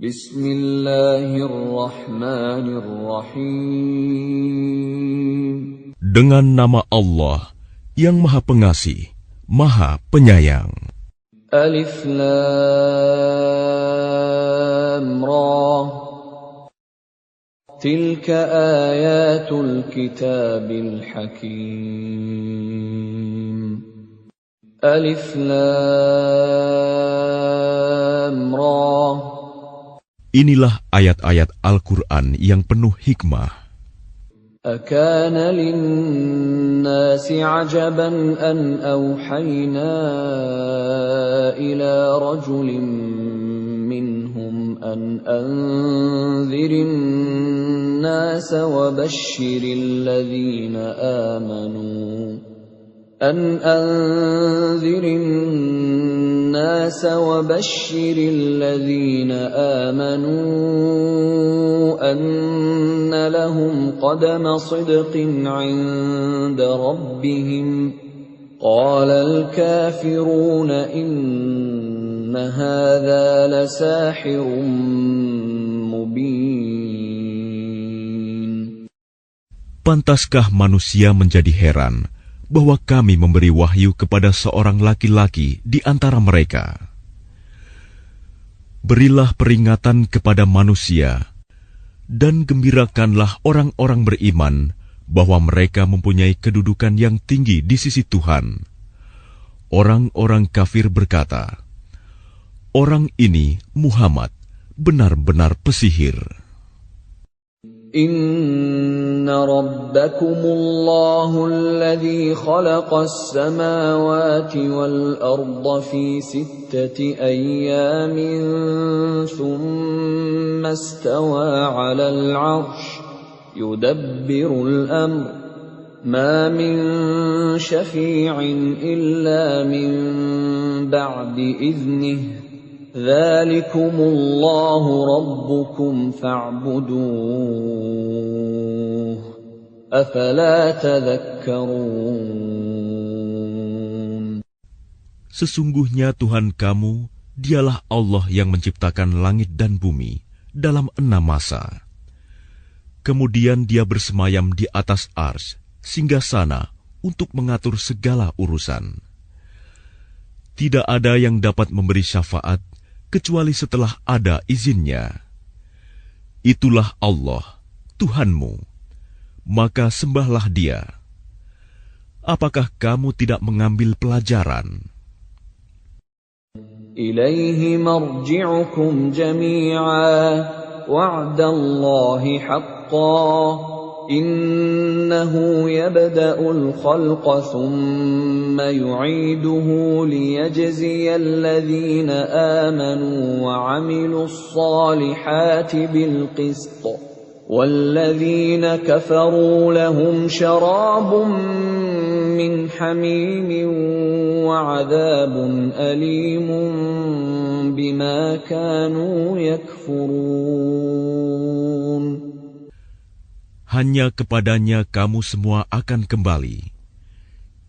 Bismillahirrahmanirrahim. Dengan nama Allah yang Maha Pengasih, Maha Penyayang. Alif Lam Ra. Tilka ayatul kitabil hakim. Alif Lam Ra. Inilah ayat-ayat Al-Quran yang penuh hikmah. أكان للناس عجبا أن أوحينا إلى رجل منهم أن أنذر الناس وبشر الذين آمنوا أن لهم قدم صدق عند ربهم قال الكافرون إن هذا لساحر مبين. Pantaskah manusia menjadi heran bahwa kami memberi wahyu kepada seorang laki-laki di antara mereka? Berilah peringatan kepada manusia, dan gembirakanlah orang-orang beriman bahwa mereka mempunyai kedudukan yang tinggi di sisi Tuhan. Orang-orang kafir berkata, "Orang ini, Muhammad, benar-benar pesihir." Inna rabbakumullahu alladhi khalaqas samawati wal arda fi sittati ayyamin thumma istawa 'alal 'arsy yudabbirul amr ma min syafi'in illa min ba'di idhnihi Dzalikumullahu rabbukum fa'buduh. Afala tadhakkarun. Sesungguhnya Tuhan kamu, dialah Allah yang menciptakan langit dan bumi dalam 6 masa. Kemudian Dia bersemayam di atas arsy, singgasana untuk mengatur segala urusan. Tidak ada yang dapat memberi syafaat kecuali setelah ada izinnya. Itulah Allah, Tuhanmu, maka sembahlah Dia. Apakah kamu tidak mengambil pelajaran? Ilaihi marji'ukum jami'a wa'dallahi haqqan innahu yabda'ul khalqa thumma yu'iduhu liyajziyal ladhina amanu wa 'amilus salihati bil qist walladzina kafaru lahum syarabun min hamimin wa 'adzabun alimun bima kanu yakfurun. Hanya kepadanya kamu semua akan kembali.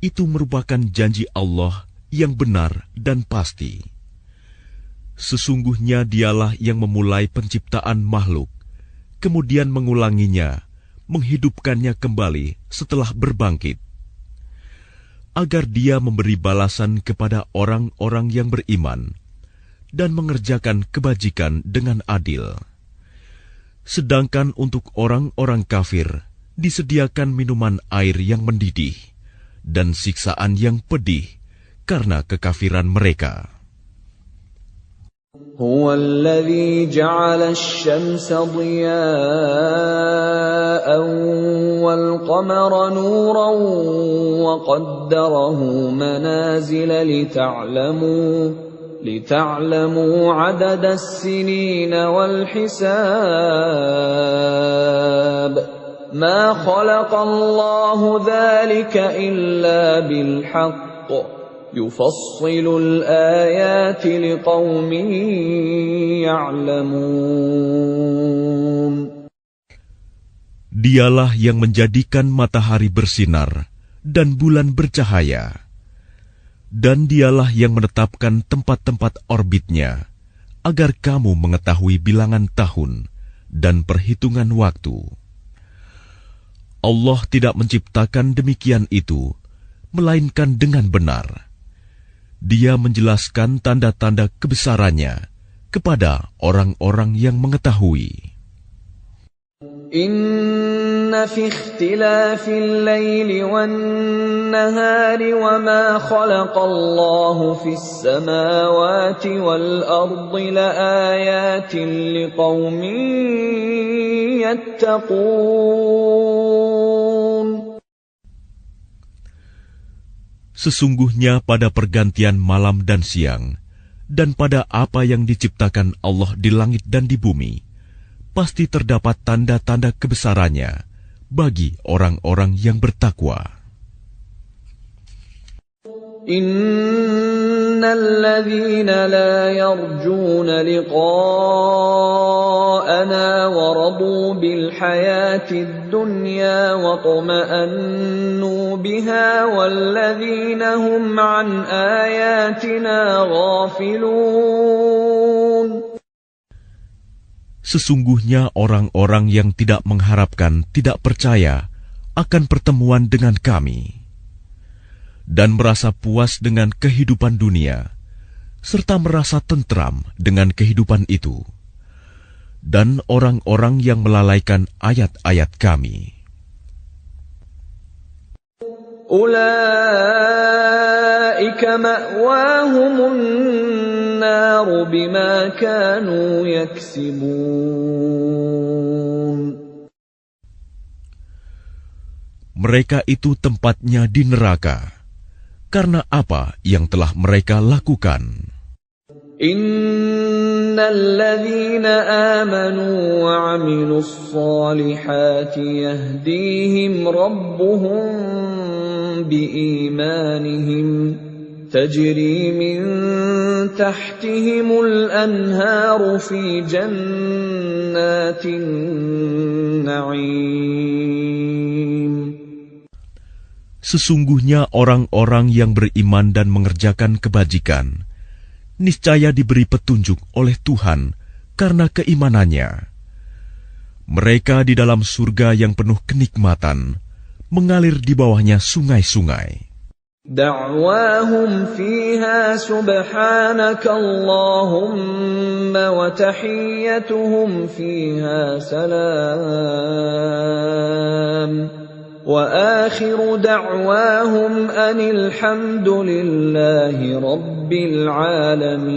Itu merupakan janji Allah yang benar dan pasti. Sesungguhnya Dialah yang memulai penciptaan makhluk, kemudian mengulanginya, menghidupkannya kembali setelah berbangkit, agar Dia memberi balasan kepada orang-orang yang beriman dan mengerjakan kebajikan dengan adil. Sedangkan untuk orang-orang kafir disediakan minuman air yang mendidih dan siksaan yang pedih karena kekafiran mereka. Huwa alladhi ja'ala asy-syamsa diya'an wal qamara nuran wa qaddarahu manazila لتعلموا عدد السنين والحساب ما خلق الله ذلك إلا بالحق يفصل الآيات لقوم يعلمون. Dialah yang menjadikan matahari bersinar dan bulan bercahaya. Dan Dialah yang menetapkan tempat-tempat orbitnya agar kamu mengetahui bilangan tahun dan perhitungan waktu. Allah tidak menciptakan demikian itu, melainkan dengan benar. Dia menjelaskan tanda-tanda kebesarannya kepada orang-orang yang mengetahui. Inna fi ikhtilafil laili wan nahari wa ma khalaqallahu fis samawati wal ardi laayatin liqaumin yattaqun. Sesungguhnya pada pergantian malam dan siang, dan pada apa yang diciptakan Allah di langit dan di bumi, pasti terdapat tanda-tanda kebesarannya bagi orang-orang yang bertakwa. Innal ladzina la yarjuna liqa'ana wa radu bil hayatid dunya wa tuma'annu biha wal ladzina hum an ayatina ghafilun. Sesungguhnya orang-orang yang tidak mengharapkan, tidak percaya akan pertemuan dengan kami, dan merasa puas dengan kehidupan dunia, serta merasa tentram dengan kehidupan itu, dan orang-orang yang melalaikan ayat-ayat kami. Ulaika ma'wahumun naru bima kanu yaksibun. Mereka itu tempatnya di neraka, karena apa yang telah mereka lakukan. Innal ladzina amanu wa 'amilus solihati yahdihim rabbuhum biimanihim tajri min tahtihimul anharu fi jannatin na'im. Sesungguhnya orang-orang yang beriman dan mengerjakan kebajikan, niscaya diberi petunjuk oleh Tuhan karena keimanannya. Mereka di dalam surga yang penuh kenikmatan, mengalir di bawahnya sungai-sungai. Da'wahum fiha subhanaka Allahumma wa tahiyyatuhum fiha salam. وآخر دعواهم أن الحمد لله رب العالمين.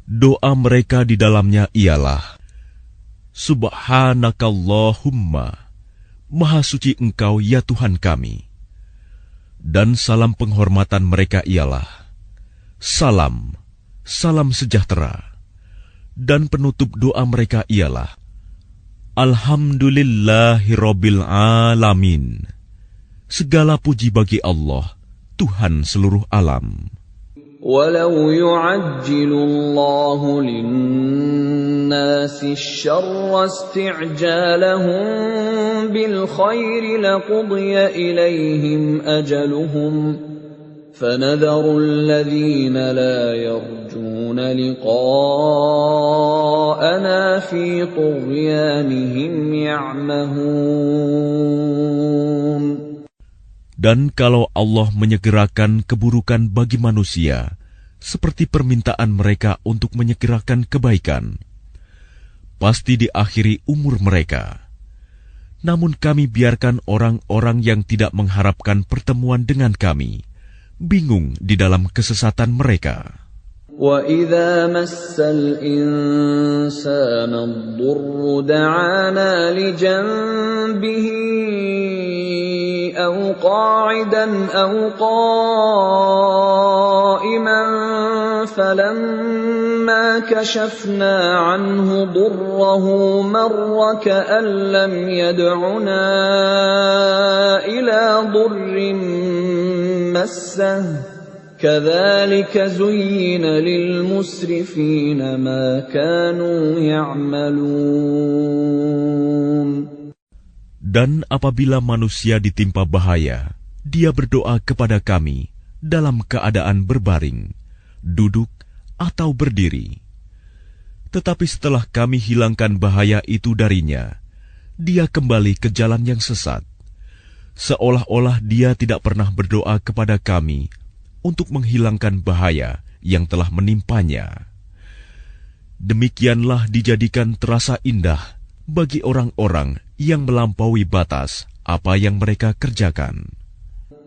Doa mereka di dalamnya ialah, Subhanakallahumma, Maha suci Engkau ya Tuhan kami. Dan salam penghormatan mereka ialah, Salam, salam sejahtera. Dan penutup doa mereka ialah, Alhamdulillahirabbil alamin. Segala puji bagi Allah, Tuhan seluruh alam. Walau yu'ajjilu Allahu lin-nasi asy-syarra isti'jalahum bil khairi laqudiya ilaihim ajaluhum. فَنَذَرُ الَّذِينَ لَا يَرْجُونَ لِقَاءَنَا فِي طُغْيَانِهِمْ يَعْمَهُونَ. Dan kalau Allah menyegerakan keburukan bagi manusia, seperti permintaan mereka untuk menyegerakan kebaikan, pasti diakhiri umur mereka. Namun kami biarkan orang-orang yang tidak mengharapkan pertemuan dengan kami bingung di dalam kesesatan mereka. وَإِذَا مَسَّ الْإِنسَانَ الضُّرُّ دَعَانَا لِجَنبِهِ أَوْ قَاعِدًا أَوْ قَائِمًا فَلَمَّا كَشَفْنَا عَنْهُ ضُرَّهُ مَرَّ كَأَن لَّمْ يَدْعُنَا إِلَى ضُرٍّ مَّسَّهُ كَذَلِكَ زُيِّنَ لِلْمُسْرِفِينَ مَا كَانُوا يَعْمَلُونَ. Dan apabila manusia ditimpa bahaya, dia berdoa kepada kami dalam keadaan berbaring, duduk, atau berdiri. Tetapi setelah kami hilangkan bahaya itu darinya, dia kembali ke jalan yang sesat, seolah-olah dia tidak pernah berdoa kepada kami untuk menghilangkan bahaya yang telah menimpanya. Demikianlah dijadikan terasa indah bagi orang-orang yang melampaui batas apa yang mereka kerjakan.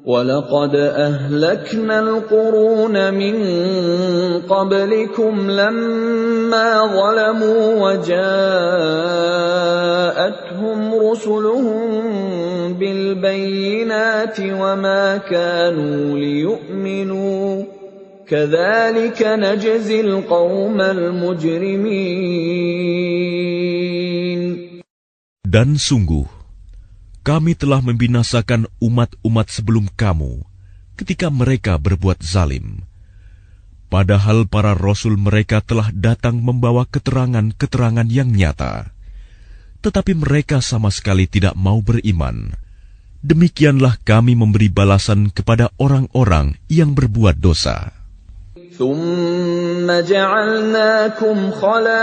وَلَقَدْ أَهْلَكْنَا الْقُرُونَ مِنْ قَبْلِكُمْ لَمَّا ظَلَمُوا وَجَاءَتْهُمْ رُسُلُهُم بِالْبَيِّنَاتِ وَمَا كَانُوا لِيُؤْمِنُوا كَذَلِكَ نَجْزِي الْقَوْمَ الْمُجْرِمِينَ. Dan sungguh, kami telah membinasakan umat-umat sebelum kamu ketika mereka berbuat zalim. Padahal para rasul mereka telah datang membawa keterangan-keterangan yang nyata. Tetapi mereka sama sekali tidak mau beriman. Demikianlah kami memberi balasan kepada orang-orang yang berbuat dosa. ثُمَّ جَعَلْنَاكُمْ خَلَائِفَ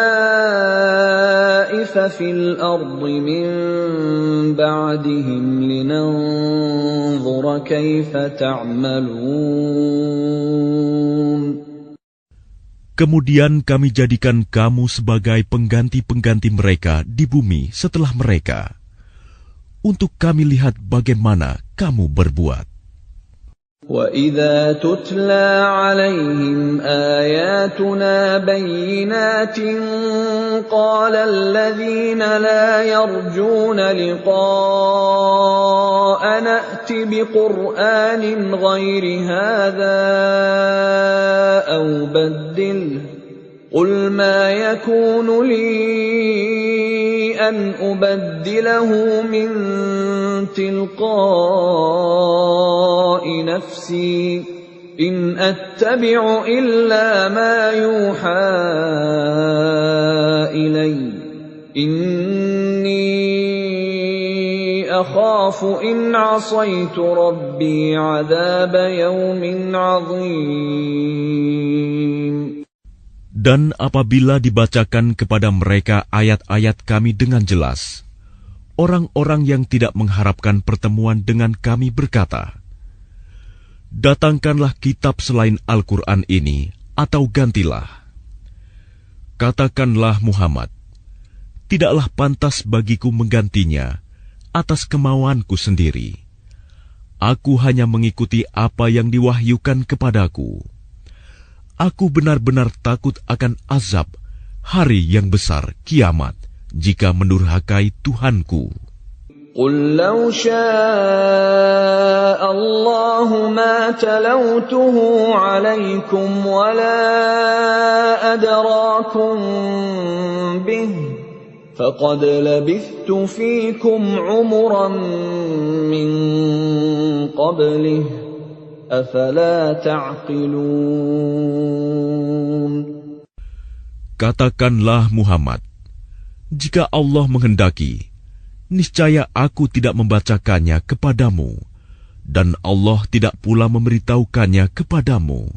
فِي الْأَرْضِ مِنْ بَعْدِهِمْ لِنَنْظُرَ كَيْفَ تَعْمَلُونَ. Kemudian kami jadikan kamu sebagai pengganti-pengganti mereka di bumi setelah mereka, untuk kami lihat bagaimana kamu berbuat. وَإِذَا تُتْلَى عَلَيْهِمْ آيَاتُنَا بَيِّنَاتٍ قَالَ الَّذِينَ لَا يَرْجُونَ لِقَاءَنَا ائْتِ بِقُرْآنٍ غَيْرِ هَذَا أَوْ بَدِّلْهُ قُلْ مَا يَكُونُ لِي أَنْ أُبَدِّلَهُ مِنْ تِلْقَاءِ نَفْسِي إِنْ أَتَّبِعُ إِلَّا مَا يُوحَى إِلَيَّ إِنِّي أَخَافُ إِنْ عَصَيْتُ رَبِّي عَذَابَ يَوْمٍ عَظِيمٍ. Dan apabila dibacakan kepada mereka ayat-ayat kami dengan jelas, orang-orang yang tidak mengharapkan pertemuan dengan kami berkata, "Datangkanlah kitab selain Al-Quran ini, atau gantilah." Katakanlah Muhammad, "Tidaklah pantas bagiku menggantinya atas kemauanku sendiri. Aku hanya mengikuti apa yang diwahyukan kepadaku. Aku benar-benar takut akan azab hari yang besar kiamat jika mendurhakai Tuhanku." قُل لَّوْ شَاءَ اللَّهُ مَا تَلَوْتُهُ عَلَيْكُمْ وَلَا أَدْرَاكُم بِهِ فَقَدْ لَبِثْتُ فِيكُمْ عُمُرًا مِّن قَبْلِهِ أَفَلَا تَعْقِلُونَ. Katakanlah Muhammad, jika Allah menghendaki, niscaya aku tidak membacakannya kepadamu, dan Allah tidak pula memberitahukannya kepadamu.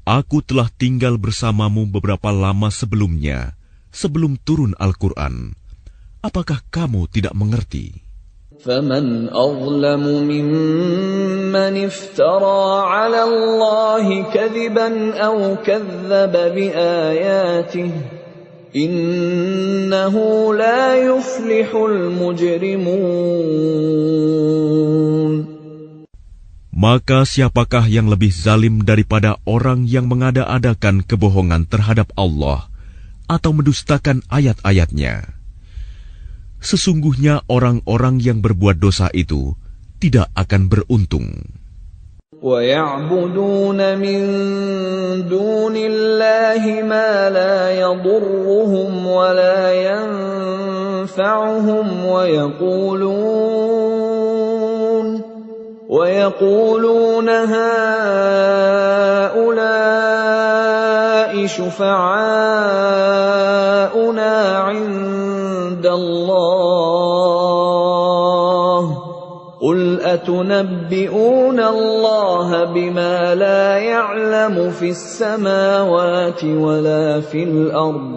Aku telah tinggal bersamamu beberapa lama sebelumnya, sebelum turun Al-Quran. Apakah kamu tidak mengerti? فَمَنْ أَظْلَمُ مِمَّنِ افْتَرَى عَلَى اللَّهِ كَذِبًا أَوْ كَذَّبَ بِآيَاتِهِ إِنَّهُ لَا يُفْلِحُ الْمُجْرِمُونَ. Maka siapakah yang lebih zalim daripada orang yang mengada-adakan kebohongan terhadap Allah atau mendustakan ayat-ayatnya? Sesungguhnya orang-orang yang berbuat dosa itu tidak akan beruntung. وَيَعْبُدُونَ مِن دُونِ اللَّهِ مَا لَا يَضُرُّهُمْ وَلَا يَنفَعُهُمْ وَيَقُولُونَ هَٰؤُلَاءِ شُفَعَاؤُنَا عِندَ اللَّهِ قُلْ أَتُنَبِّئُونَ اللَّهَ بِمَا لَا يَعْلَمُ فِي السَّمَاوَاتِ وَلَا فِي الْأَرْضِ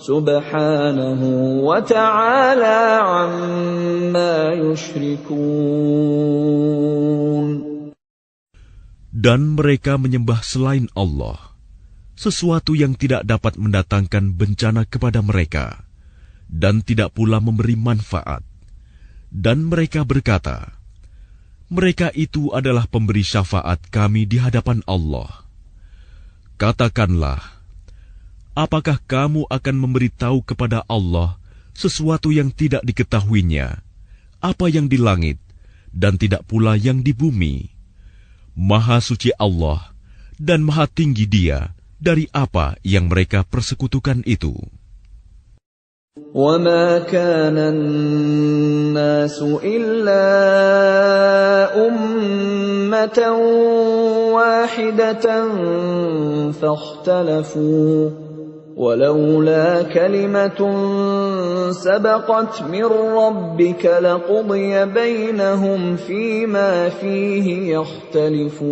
سُبْحَانَهُ وَتَعَالَى عَمَّا يُشْرِكُونَ. Dan mereka menyembah selain Allah, sesuatu yang tidak dapat mendatangkan bencana kepada mereka, dan tidak pula memberi manfaat. Dan mereka berkata, mereka itu adalah pemberi syafaat kami di hadapan Allah. Katakanlah, apakah kamu akan memberitahu kepada Allah sesuatu yang tidak diketahuinya, apa yang di langit, dan tidak pula yang di bumi? Maha suci Allah, dan maha tinggi Dia dari apa yang mereka persekutukan itu. وَمَا كَانَ النَّاسُ إِلَّا أُمَّةً وَاحِدَةً فَاخْتَلَفُوا وَلَوْلَا كَلِمَةٌ سَبَقَتْ مِنْ رَبِّكَ لَقُضِيَ بَيْنَهُمْ فِيمَا فِيهِ يَخْتَلِفُونَ.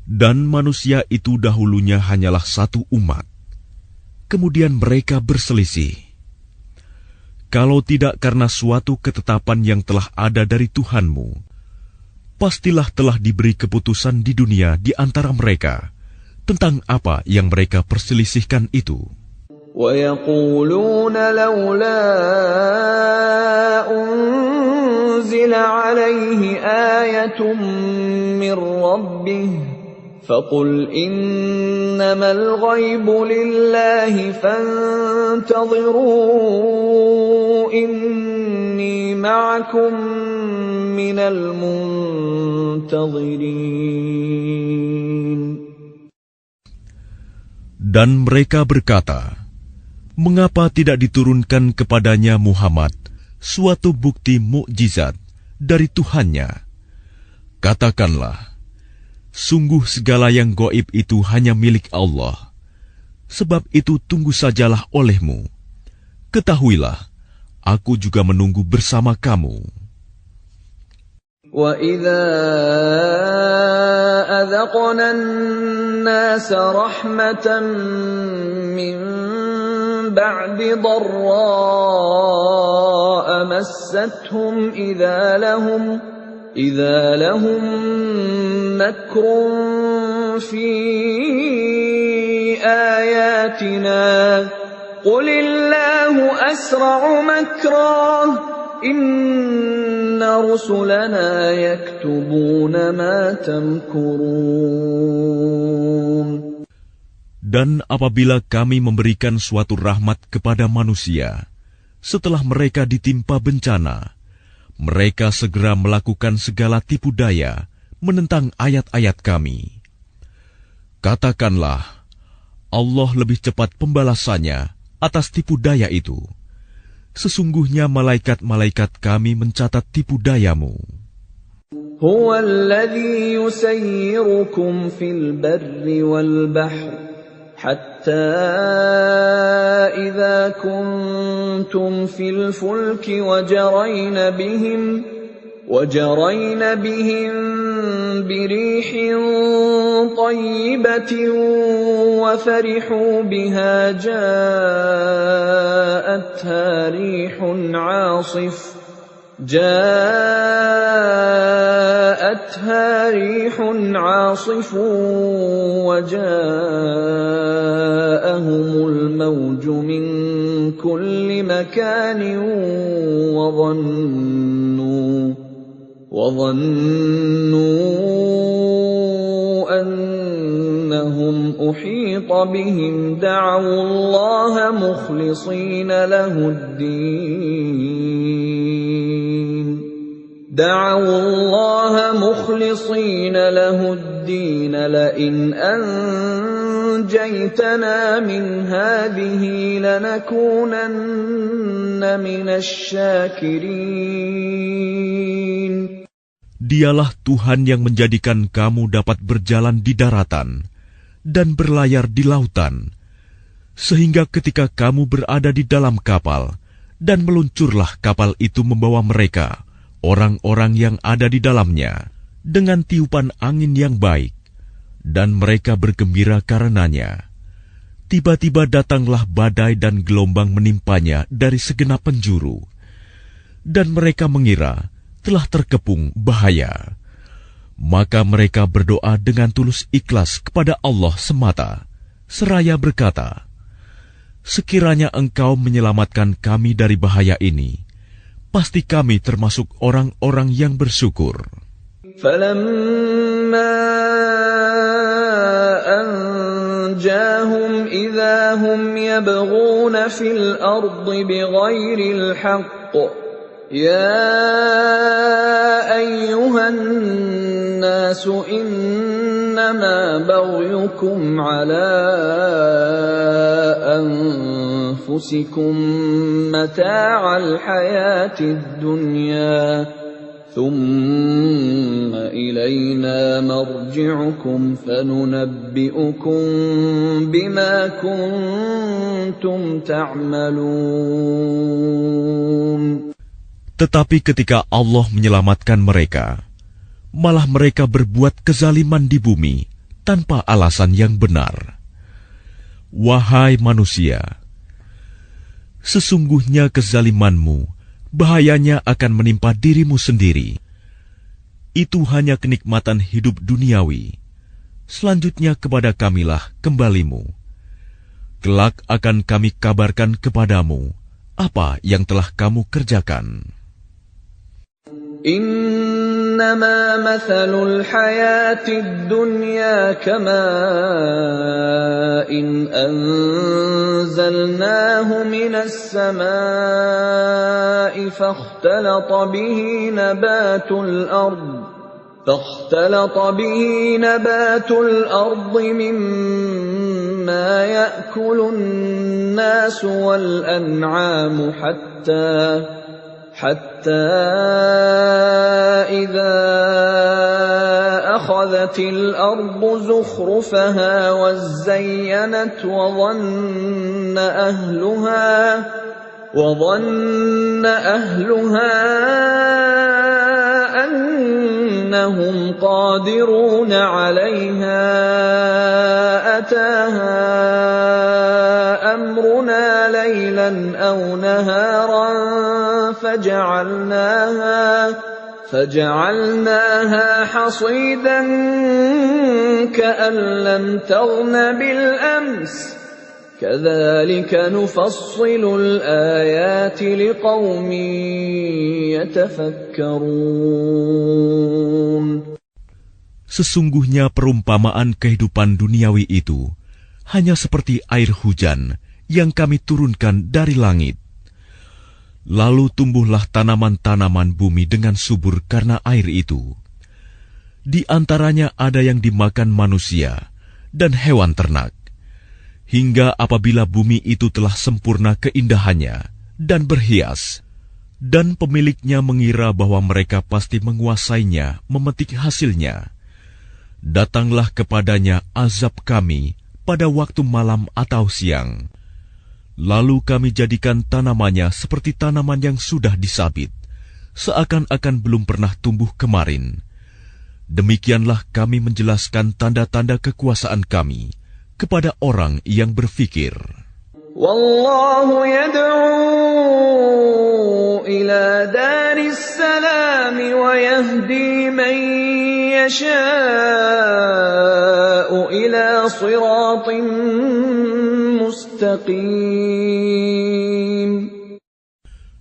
Dan manusia itu dahulunya hanyalah satu umat. Kemudian mereka berselisih. Kalau tidak karena suatu ketetapan yang telah ada dari Tuhanmu, pastilah telah diberi keputusan di dunia di antara mereka tentang apa yang mereka perselisihkan itu. وَيَقُولُونَ لَوْلَا أُنْزِلَ عَلَيْهِ آيَةٌ مِّن رَّبِّهِ فَقُلْ إِنَّمَا الْغَيْبُ لِلَّهِ فَانْتَظِرُوا إِنِّي مَعَكُمْ مِنَ الْمُنْتَظِرِينَ. Dan mereka berkata, mengapa tidak diturunkan kepadanya Muhammad suatu bukti mukjizat dari Tuhannya? Katakanlah, sungguh segala yang gaib itu hanya milik Allah. Sebab itu tunggu sajalah olehmu. Ketahuilah, aku juga menunggu bersama kamu. وَإِذَا أَذَقْنَا النَّاسَ رَحْمَةً مِّن بَعْدِ ضَرَّاءَ مَسَّتْهُمْ إِذَا لَهُمْ مَكْرٌ فِي آيَاتِنَا قُلِ اللَّهُ أَسْرَعُ مَكْرًا إِنَّ رُسُلَنَا يَكْتُبُونَ مَا تَمْكُرُونَ. Dan apabila kami memberikan suatu rahmat kepada manusia, setelah mereka ditimpa bencana, mereka segera melakukan segala tipu daya menentang ayat-ayat kami. Katakanlah, Allah lebih cepat pembalasannya atas tipu daya itu. Sesungguhnya malaikat-malaikat kami mencatat tipu dayamu. هُوَ الَّذِي يُسَيِّرُكُمْ فِي الْبَرِّ وَالْبَحْرِ حَتَّى إِذَا كُنْتُمْ فِي الْفُلْكِ وَجَرَيْنَ بِهِمْ بِرِيحٍ طَيِّبَةٍ وَفَرِحُوا بِهَا جَاءَتْهَا رِيحٌ عَاصِفٌ وَجَاءَهُمُ الْمَوْجُ مِنْ كُلِّ مَكَانٍ وَظَنُّوا أَنَّهُمْ أُحِيطَ بِهِمْ دَعَوُا اللَّهَ مُخْلِصِينَ لَهُ الدِّينَ لَئِنْ أَنْجَيْتَنَا مِنْ هَٰذِهِ لَنَكُونَنَّ مِنَ الشَّاكِرِينَ. Dialah Tuhan yang menjadikan kamu dapat berjalan di daratan dan berlayar di lautan, sehingga ketika kamu berada di dalam kapal Dan meluncurlah kapal itu membawa mereka, orang-orang yang ada di dalamnya, dengan tiupan angin yang baik, dan mereka bergembira karenanya. Tiba-tiba datanglah badai dan gelombang menimpanya dari segenap penjuru, dan mereka mengira telah terkepung bahaya. Maka mereka berdoa dengan tulus ikhlas kepada Allah semata, seraya berkata, "Sekiranya Engkau menyelamatkan kami dari bahaya ini, pasti kami termasuk orang-orang yang bersyukur." فَلَمَّا أَنْجَاهُمْ إِذَا هُمْ يَبْغُونَ فِي الْأَرْضِ بِغَيْرِ الْحَقِّ يَا أَيُّهَا النَّاسُ إِنَّمَا بَغْيُكُمْ عَلَى أَنفُسِكُم مَّتَاعَ الْحَيَاةِ الدُّنْيَا ثُمَّ إِلَيْنَا مَرْجِعُكُمْ فَنُنَبِّئُكُم بِمَا كُنتُمْ تَعْمَلُونَ. Tetapi ketika Allah menyelamatkan mereka, malah mereka berbuat kezaliman di bumi tanpa alasan yang benar. Wahai manusia, sesungguhnya kezalimanmu bahayanya akan menimpa dirimu sendiri. Itu hanya kenikmatan hidup duniawi. Selanjutnya kepada kamilah kembalimu. Kelak akan kami kabarkan kepadamu apa yang telah kamu kerjakan. إنما مثل الحياة الدنيا كماء أنزلناه من السماء فاختلط به نبات الأرض مما يأكل الناس والأنعام حتى إذا أخذت الأرض زخرفها وزينت وظن أهلها أنهم قادرون عليها أتاها أمرنا ليلا أو نهارا فجعلناها حصيدا كأن لم تغن بالأمس كذلك نفصل الآيات لقوم يتفكرون. Sesungguhnya perumpamaan kehidupan duniawi itu hanya seperti air hujan yang kami turunkan dari langit. Lalu tumbuhlah tanaman-tanaman bumi dengan subur karena air itu. Di antaranya ada yang dimakan manusia dan hewan ternak. Hingga apabila bumi itu telah sempurna keindahannya dan berhias, dan pemiliknya mengira bahwa mereka pasti menguasainya, memetik hasilnya, datanglah kepadanya azab kami pada waktu malam atau siang. Lalu kami jadikan tanamannya seperti tanaman yang sudah disabit, seakan-akan belum pernah tumbuh kemarin. Demikianlah kami menjelaskan tanda-tanda kekuasaan kami kepada orang yang berfikir. Wallahu yad'u ila daris salam wa yahdi man yasha'u ila siratin mustaqim.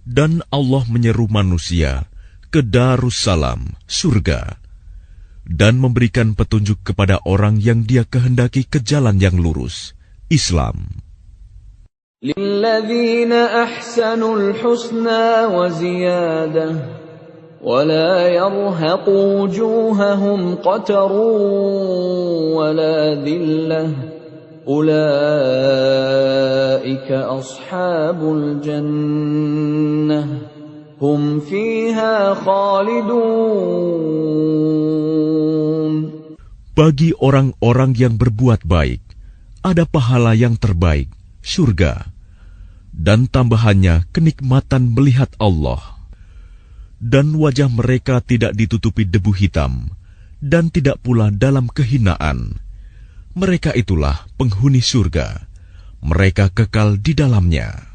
Dan Allah menyeru manusia ke Darussalam, surga, dan memberikan petunjuk kepada orang yang Dia kehendaki ke jalan yang lurus, Islam. Lilladzina ahsanul husna wa ziyadah wa la yarhaqu wujuhahum qatarun wa la dhillah ulaika ashabul jannah hum fiha khalidun. Bagi orang-orang yang berbuat baik, ada pahala yang terbaik, surga. dan tambahannya kenikmatan melihat Allah. Dan wajah mereka tidak ditutupi debu hitam, dan tidak pula dalam kehinaan. Mereka itulah penghuni surga. Mereka kekal di dalamnya.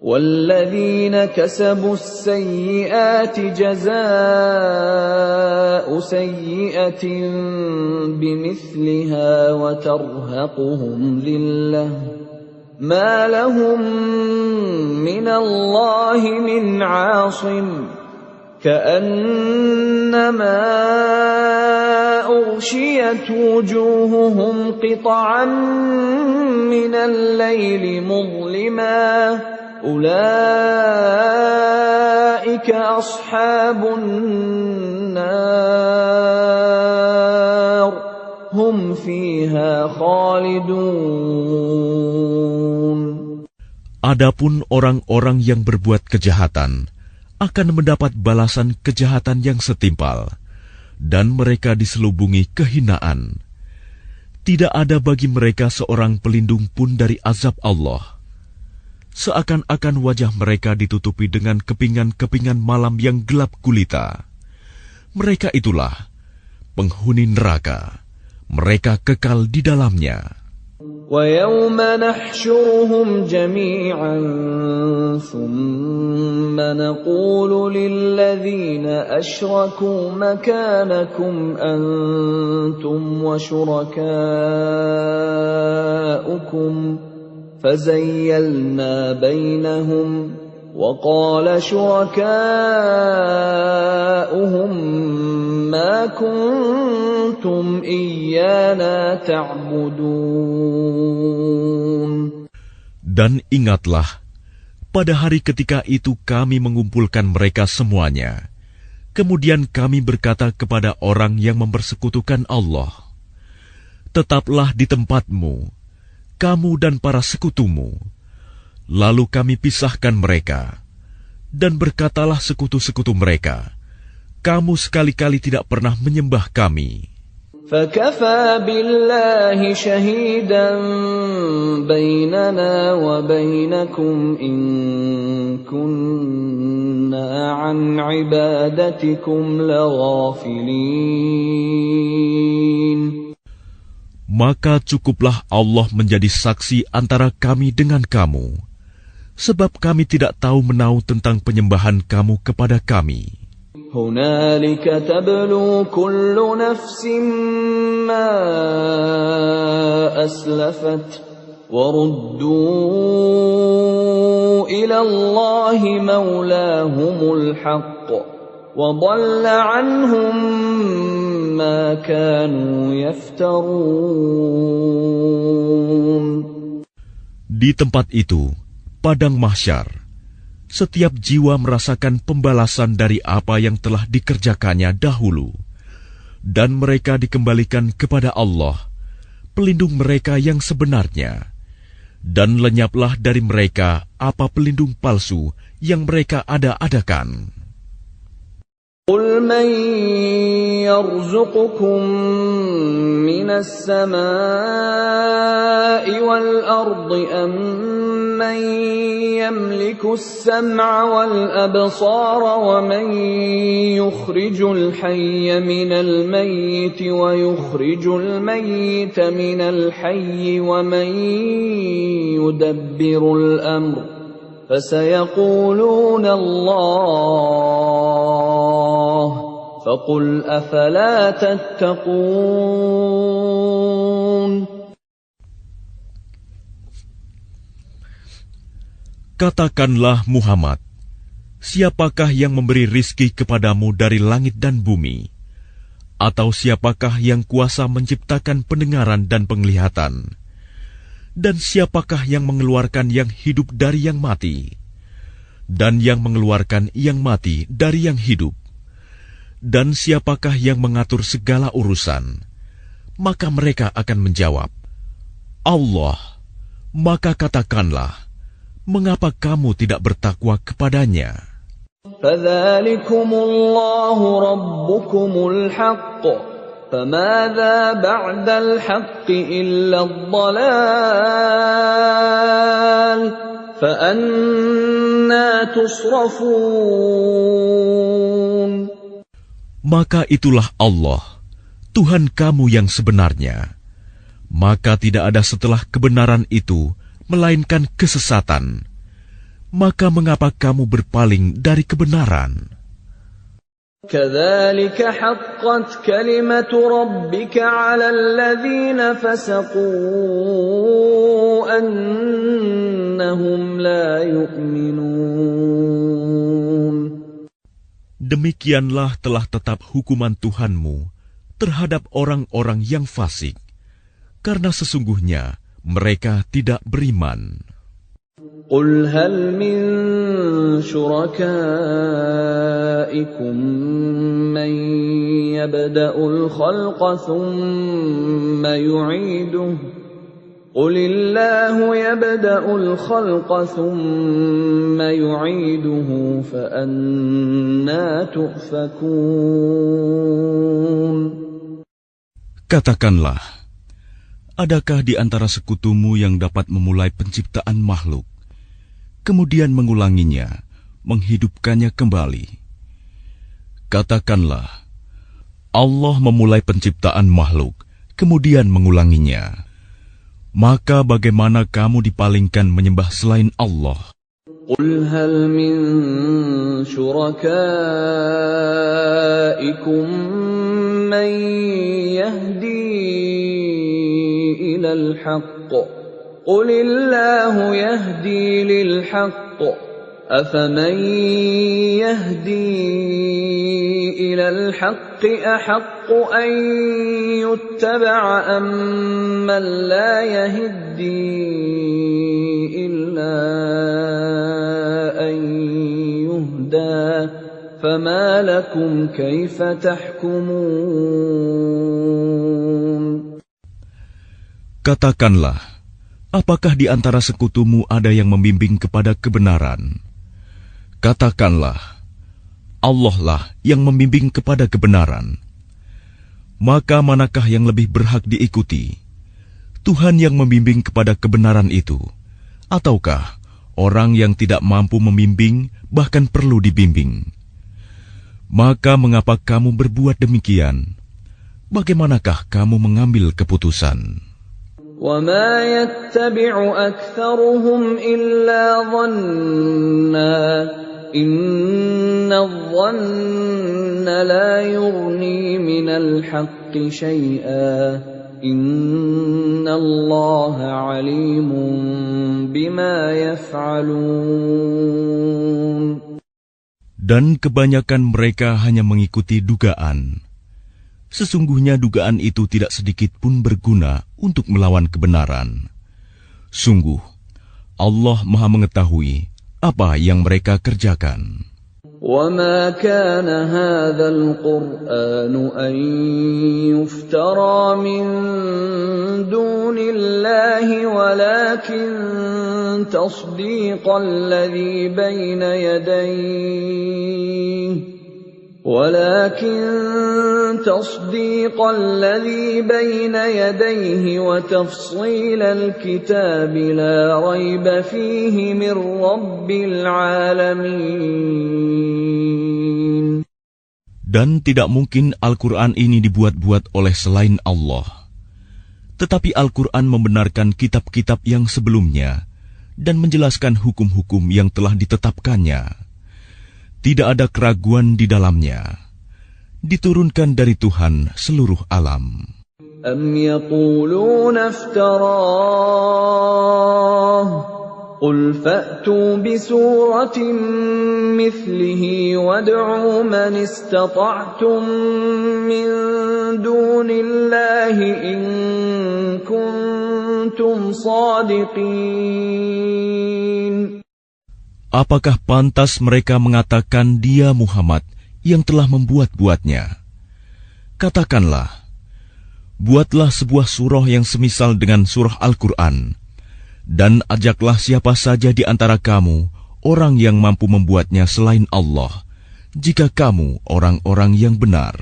وَالَّذِينَ كَسَبُوا السَّيِّئَاتِ جَزَاءُ سَيِّئَةٍ بِمِثْلِهَا وَتَرْهَقُهُمْ ذِلَّةٌ مَا لَهُم مِّنَ اللَّهِ مِنْ عَاصِمٍ كَأَنَّمَا أُغْشِيَتْ وُجُوهُهُمْ قِطَعًا مِّنَ اللَّيْلِ مُظْلِمًا أُولَئِكَ أَصْحَابُ النَّارِ هُمْ فِيهَا خَالِدُونَ. Adapun orang-orang yang berbuat kejahatan akan mendapat balasan kejahatan yang setimpal, dan mereka diselubungi kehinaan. Tidak ada bagi mereka seorang pelindung pun dari azab Allah. Seakan-akan wajah mereka ditutupi dengan kepingan-kepingan malam yang gelap gulita. Mereka itulah penghuni neraka. Mereka kekal di dalamnya. وَيَوْمَ نَحْشُرُهُمْ جَمِيعًا ثُمَّ نَقُولُ لِلَّذِينَ أَشْرَكُوا مَكَانَكُمْ أَنْتُمْ وَشُرَكَاؤُكُمْ فَزَيَّلْنَا بَيْنَهُمْ وَقَالَ شُرَكَاؤُهُمْ مَا كُنْتُمْ إِيَّانَا تَعْبُدُونَ. Dan ingatlah, pada hari ketika itu kami mengumpulkan mereka semuanya. Kemudian kami berkata kepada orang yang mempersekutukan Allah, tetaplah di tempatmu, kamu dan para sekutumu. Lalu kami pisahkan mereka, dan berkatalah sekutu-sekutu mereka, kamu sekali-kali tidak pernah menyembah kami. فَكَفَى بِاللَّهِ شَهِيدًا بَيْنَنَا وَبَيْنَكُمْ إِن كُنَّا عَنْ عِبَادَتِكُمْ لَغَافِلِينَ. Maka cukuplah Allah menjadi saksi antara kami dengan kamu, sebab kami tidak tahu menau tentang penyembahan kamu kepada kami. هُنَالِكَ تَبْلُو كُلُّ نَفْسٍ مَّا أَسْلَفَتْ وَرُدُّوا إِلَى اللَّهِ مَوْلَاهُمُ الْحَقِّ وَضَلَّ عَنْهُم مَّا كَانُوا يَفْتَرُونَ. Di tempat itu, padang mahsyar, setiap jiwa merasakan pembalasan dari apa yang telah dikerjakannya dahulu, dan mereka dikembalikan kepada Allah, pelindung mereka yang sebenarnya, dan lenyaplah dari mereka apa pelindung palsu yang mereka ada-adakan. قُلْ مَنْ يَرْزُقُكُمْ مِنَ السَّمَاءِ وَالْأَرْضِ أَمَّنْ يَمْلِكُ السَّمْعَ وَالْأَبْصَارَ وَمَنْ يُخْرِجُ الْحَيَّ مِنَ الْمَيِّتِ وَيُخْرِجُ الْمَيِّتَ مِنَ الْحَيِّ وَمَنْ يُدَبِّرُ الْأَمْرَ فَسَيَقُولُونَ اللَّهُ فَقُلْ أَفَلَا تَتَّقُونَ. Katakanlah Muhammad, siapakah yang memberi rizki kepadamu dari langit dan bumi? Atau siapakah yang kuasa menciptakan pendengaran dan penglihatan? Dan siapakah yang mengeluarkan yang hidup dari yang mati? Dan yang mengeluarkan yang mati dari yang hidup? Dan siapakah yang mengatur segala urusan? Maka mereka akan menjawab, Allah. Maka katakanlah, mengapa kamu tidak bertakwa kepadanya? فَذَلِكُمُ اللَّهُ رَبُّكُمُ الْحَقُّ فَمَاذَا بَعْدَ الْحَقِّ إِلَّا الضَّلَالُ فأنا تصرفون. Maka itulah Allah, Tuhan kamu yang sebenarnya. Maka tidak ada setelah kebenaran itu, melainkan kesesatan. Maka mengapa kamu berpaling dari kebenaran? كذلك حقت كلمة ربك على الذين فسقوا أنهم لا يؤمنون. Demikianlah telah tetap hukuman Tuhanmu terhadap orang-orang yang fasik, karena sesungguhnya mereka tidak beriman. قل هل من شركائكم من يبدأ الخلق ثم يعيده قل الله يبدأ الخلق ثم يعيده فأنى تؤفكون. Katakanlah, adakah di antara sekutumu yang dapat memulai penciptaan makhluk, kemudian mengulanginya, menghidupkannya kembali? Katakanlah, Allah memulai penciptaan makhluk, kemudian mengulanginya. Maka bagaimana kamu dipalingkan menyembah selain Allah? قل هل من شركائكم من يهدي إلى الحق قل الله يهدي للحق أفمن يهدي إلى الحق أحق أن يتبع أمن لا يهدي إلا أن يهدى فما لكم كيف تحكمون. Katakanlah, apakah di antara sekutumu ada yang membimbing kepada kebenaran? Katakanlah, Allah lah yang membimbing kepada kebenaran. Maka manakah yang lebih berhak diikuti? Tuhan yang membimbing kepada kebenaran itu, ataukah orang yang tidak mampu membimbing bahkan perlu dibimbing? Maka mengapa kamu berbuat demikian? Bagaimanakah kamu mengambil keputusan? وَمَا يَتَّبِعُ أَكْثَرُهُمْ إِلَّا ظَنًّا إِنَّ الظَّنَّ لَا يُغْنِي مِنَ الْحَقِّ شَيْئًا إِنَّ اللَّهَ عَلِيمٌ بِمَا يَفْعَلُونَ. Dan kebanyakan mereka hanya mengikuti dugaan. Sesungguhnya dugaan itu tidak sedikit pun berguna untuk melawan kebenaran. Sungguh, Allah Maha mengetahui apa yang mereka kerjakan. وَمَا كَانَ هَذَا الْقُرْآنُ أَن يُفْتَرَى مِن دُونِ اللَّهِ وَلَكِن تَصْدِيقَ الَّذِي بَيْنَ يَدَيْهِ وَتَفْصِيلَ الْكِتَابِ لَا رَيْبَ فِيهِ مِنْ رَبِّ الْعَالَمِينَ. Dan tidak mungkin Al-Quran ini dibuat-buat oleh selain Allah. Tetapi Al-Quran membenarkan kitab-kitab yang sebelumnya dan menjelaskan hukum-hukum yang telah ditetapkannya. Tidak ada keraguan di dalamnya. Diturunkan dari Tuhan seluruh alam. أَمْ يَقُولُونَ افْتَرَاهُ قُلْ فَأْتُوا بِسُورَةٍ مِثْلِهِ وَادْعُوا مَنِ اسْتَطَعْتُم مِّن دُونِ اللَّهِ إِن كُنتُمْ صَادِقِينَ. Apakah pantas mereka mengatakan dia Muhammad yang telah membuat-buatnya? Katakanlah, buatlah sebuah surah yang semisal dengan surah Al-Quran, dan ajaklah siapa saja di antara kamu, orang yang mampu membuatnya selain Allah, jika kamu orang-orang yang benar.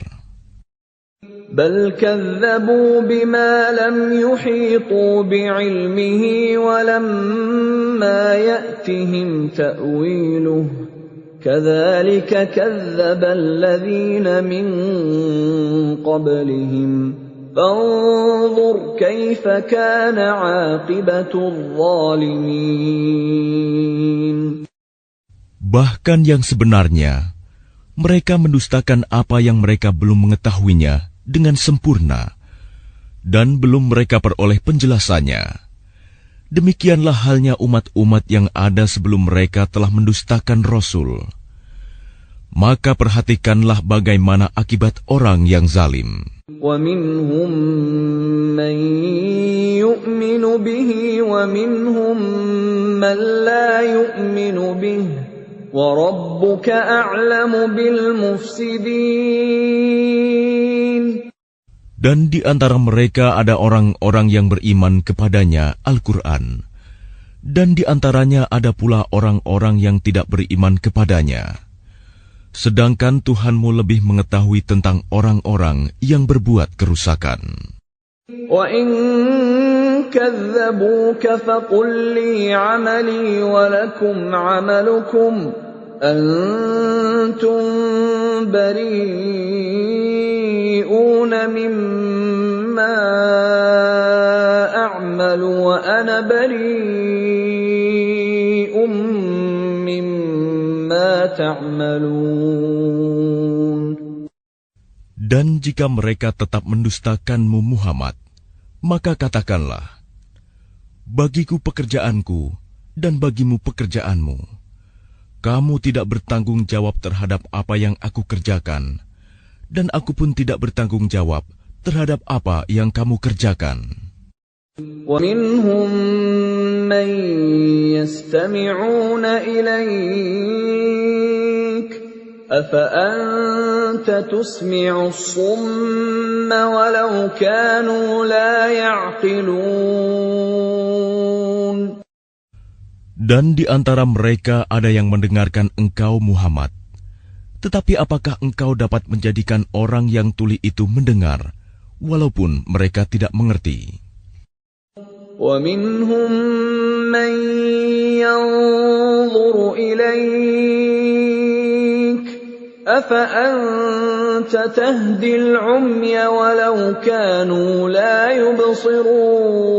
بل كذبوا بما لم يحيطوا بعلمه ولما يأتهم تأويله كذلك كذب الذين من قبلهم فانظر كيف كان عاقبة الظالمين. Bahkan yang sebenarnya, mereka mendustakan apa yang mereka belum mengetahuinya dengan sempurna, dan belum mereka peroleh penjelasannya. Demikianlah halnya umat-umat yang ada sebelum mereka telah mendustakan Rasul. Maka perhatikanlah bagaimana akibat orang yang zalim. وَمِنْهُمْ مَنْ يُؤْمِنُ بِهِ وَمِنْهُمْ مَنْ لَا يُؤْمِنُ بِهِ وَرَبُّكَ أَعْلَمُ بِالْمُفْسِدِينَ. Dan di antara mereka ada orang-orang yang beriman kepadanya Al-Quran, dan di antaranya ada pula orang-orang yang tidak beriman kepadanya. Sedangkan Tuhanmu lebih mengetahui tentang orang-orang yang berbuat kerusakan. وَإِن كَذَّبُوكَ فَقُل لِّي عَمَلِي وَلَكُمْ عَمَلُكُمْ أَنتُم بَرِيئُونَ مِمَّا أَعْمَلُ وَأَنَا بَرِيءٌ مِّمَّا تَعْمَلُونَ. Dan jika mereka tetap mendustakanmu Muhammad, maka katakanlah, bagiku pekerjaanku dan bagimu pekerjaanmu. Kamu tidak bertanggung jawab terhadap apa yang aku kerjakan, dan aku pun tidak bertanggung jawab terhadap apa yang kamu kerjakan. وَمِنْهُمْ مَنْ يَسْتَمِعُونَ إِلَيْكَ أَفَأَنْتَ تُسْمِعُ الصُّمَّ وَلَوْ كَانُوا لَا يَعْقِلُونَ. Dan di antara mereka ada yang mendengarkan engkau Muhammad. Tetapi apakah engkau dapat menjadikan orang yang tuli itu mendengar, walaupun mereka tidak mengerti? وَمِنْهُمْ مَنْ يَنْظُرُ إِلَيْكَ أَفَأَنْتَ تَهْدِي الْعُمْيَ وَلَوْ كَانُوا لَا يُبْصِرُونَ.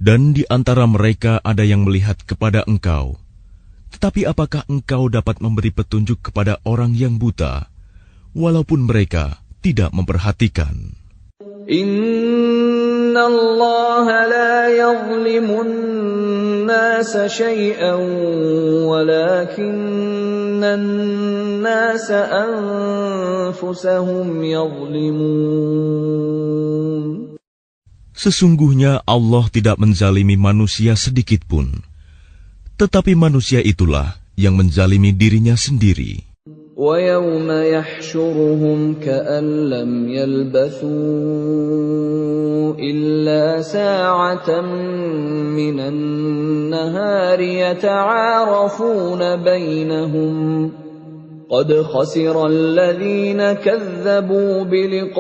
Dan di antara mereka ada yang melihat kepada engkau. Tetapi apakah engkau dapat memberi petunjuk kepada orang yang buta, walaupun mereka tidak memperhatikan? Inna Allah la yazlimun nasa shay'an walakinna an-nasa anfusahum yazlimun. Sesungguhnya Allah tidak menzalimi manusia sedikit pun, tetapi manusia itulah yang menzalimi dirinya sendiri. وَيَوْمَ يَحْشُرُهُمْ كَأَن لَّمْ يَلْبَثُوا إِلَّا سَاعَةً مِّنَ النَّهَارِ يَتَعَارَفُونَ بَيْنَهُمْ قَدْ خَسِرَ الَّذِينَ كَذَّبُوا بِلِقَاءِ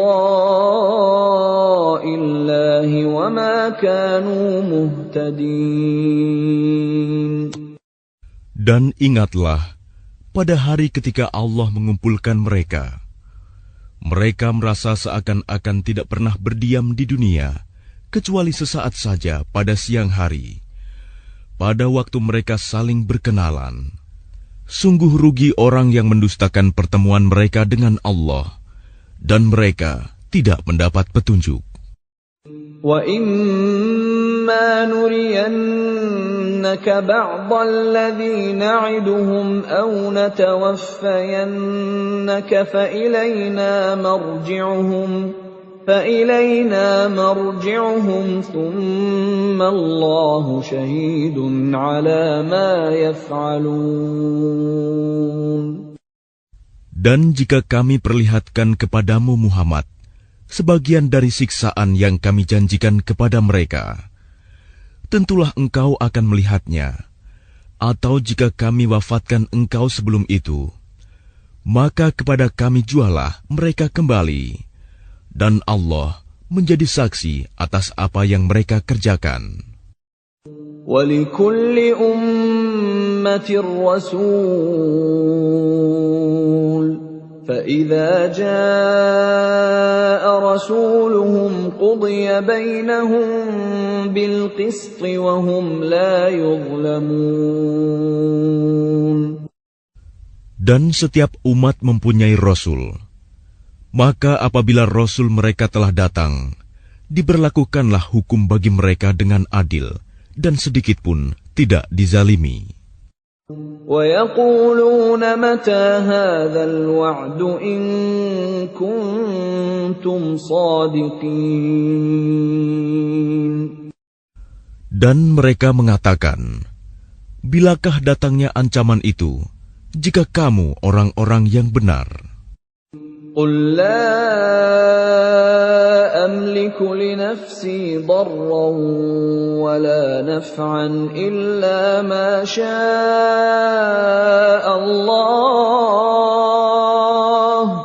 اللَّهِ وَمَا كَانُوا مُهْتَدِينَ. Dan ingatlah, pada hari ketika Allah mengumpulkan mereka, mereka merasa seakan-akan tidak pernah berdiam di dunia, kecuali sesaat saja pada siang hari. Pada waktu mereka saling berkenalan, sungguh rugi orang yang mendustakan pertemuan mereka dengan Allah, dan mereka tidak mendapat petunjuk. وَإِمَّا نُرِيَنَّكَ بَعْضَ الَّذِي نَعِدُهُمْ أَوْ نَتَوَفَّيَنَّكَ فَإِلَيْنَا مَرْجِعُهُمْ ثُمَّ اللَّهُ شَهِيدٌ عَلَى مَا يَفْعَلُونَ. Dan jika kami perlihatkan kepadamu Muhammad sebagian dari siksaan yang kami janjikan kepada mereka, tentulah engkau akan melihatnya. Atau jika kami wafatkan engkau sebelum itu, maka kepada kami jualah mereka kembali, dan Allah menjadi saksi atas apa yang mereka kerjakan. وَلِكُلِّ أُمَّةٍ رَّسُولٌ فَإِذَا جَاءَ رَسُولُهُمْ قُضِيَ بَيْنَهُم بِالْقِسْطِ وَهُمْ لَا يُظْلَمُونَ. Dan setiap umat mempunyai Rasul. Maka apabila Rasul mereka telah datang, diberlakukanlah hukum bagi mereka dengan adil, dan sedikit pun tidak dizalimi. وَيَقُولُونَ مَتَى هَذَا الْوَعْدُ إِن كُنتُمْ صَادِقِينَ. Dan mereka mengatakan, bilakah datangnya ancaman itu, jika kamu orang-orang yang benar? قُل لَّا أَمْلِكُ لِنَفْسِي ضَرًّا وَلَا نَفْعًا إِلَّا مَا شَاءَ اللَّهُ ۗ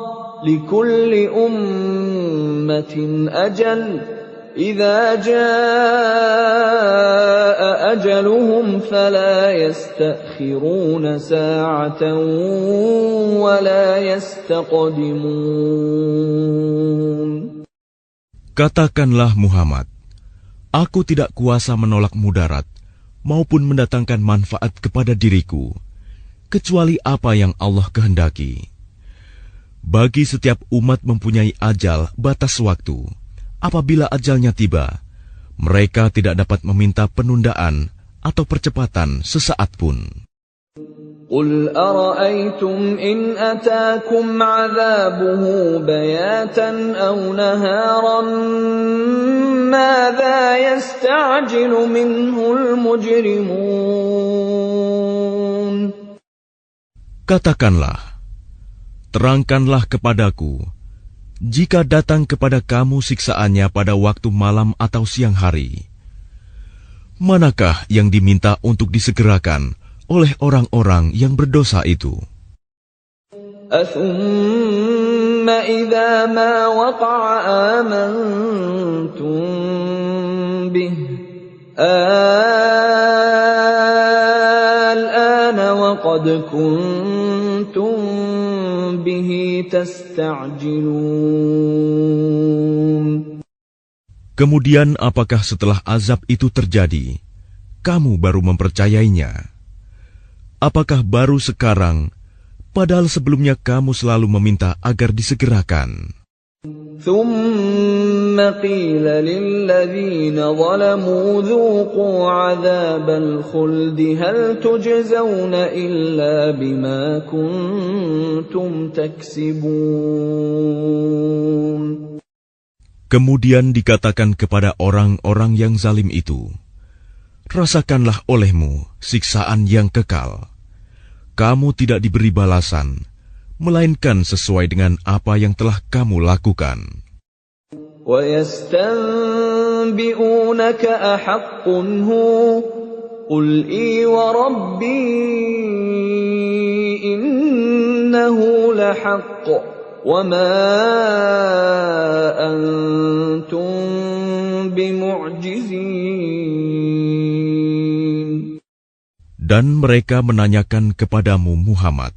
لِكُلِّ أُمَّةٍ أَجَلٌ ۖ إِذَا جَاءَ أَجَلُهُمْ فَلَا يَسْتَأْخِرُونَ سَاعَةً وَلَا يَسْتَقْدِمُونَ. Katakanlah Muhammad, aku tidak kuasa menolak mudarat maupun mendatangkan manfaat kepada diriku, kecuali apa yang Allah kehendaki. Bagi setiap umat mempunyai ajal batas waktu. Apabila ajalnya tiba, mereka tidak dapat meminta penundaan atau percepatan sesaat pun. قُلْ أَرَأَيْتُمْ إِنْ أَتَاكُمْ عَذَابُهُ بَيَاتًا أَوْ نَهَارًا مَاذَا يَسْتَعْجِلُ مِنْهُ الْمُجْرِمُونَ. Katakanlah, terangkanlah kepadaku, jika datang kepada kamu siksaannya pada waktu malam atau siang hari, manakah yang diminta untuk disegerakan oleh orang-orang yang berdosa itu? أَثُمَّ إِذَا مَا وَقَعَ آمَنْتُمْ بِهِ الْآنَ وَقَدْ كُنْتُمْ بِهِ تَسْتَعْجِلُونَ. Kemudian apakah setelah azab itu terjadi, kamu baru mempercayainya? Apakah baru sekarang, padahal sebelumnya kamu selalu meminta agar disegerakan? ثُمَّ قِيلَ لِلَّذِينَ ظَلَمُوا ذُوقُوا عَذَابَ الْخُلْدِ هَلْ تُجْزَوْنَ إِلَّا بِمَا كُنتُمْ تَكْسِبُونَ. Kemudian dikatakan kepada orang-orang yang zalim itu, rasakanlah olehmu siksaan yang kekal. Kamu tidak diberi balasan, melainkan sesuai dengan apa yang telah kamu lakukan. وَيَسْتَنبِئُونَكَ أَحَقٌّ هُوَ قُلْ إِي وَرَبِّي إِنَّهُ لَحَقٌّ وَمَا أَنْتُمْ بِمُعْجِزِينَ. Dan mereka menanyakan kepadamu Muhammad,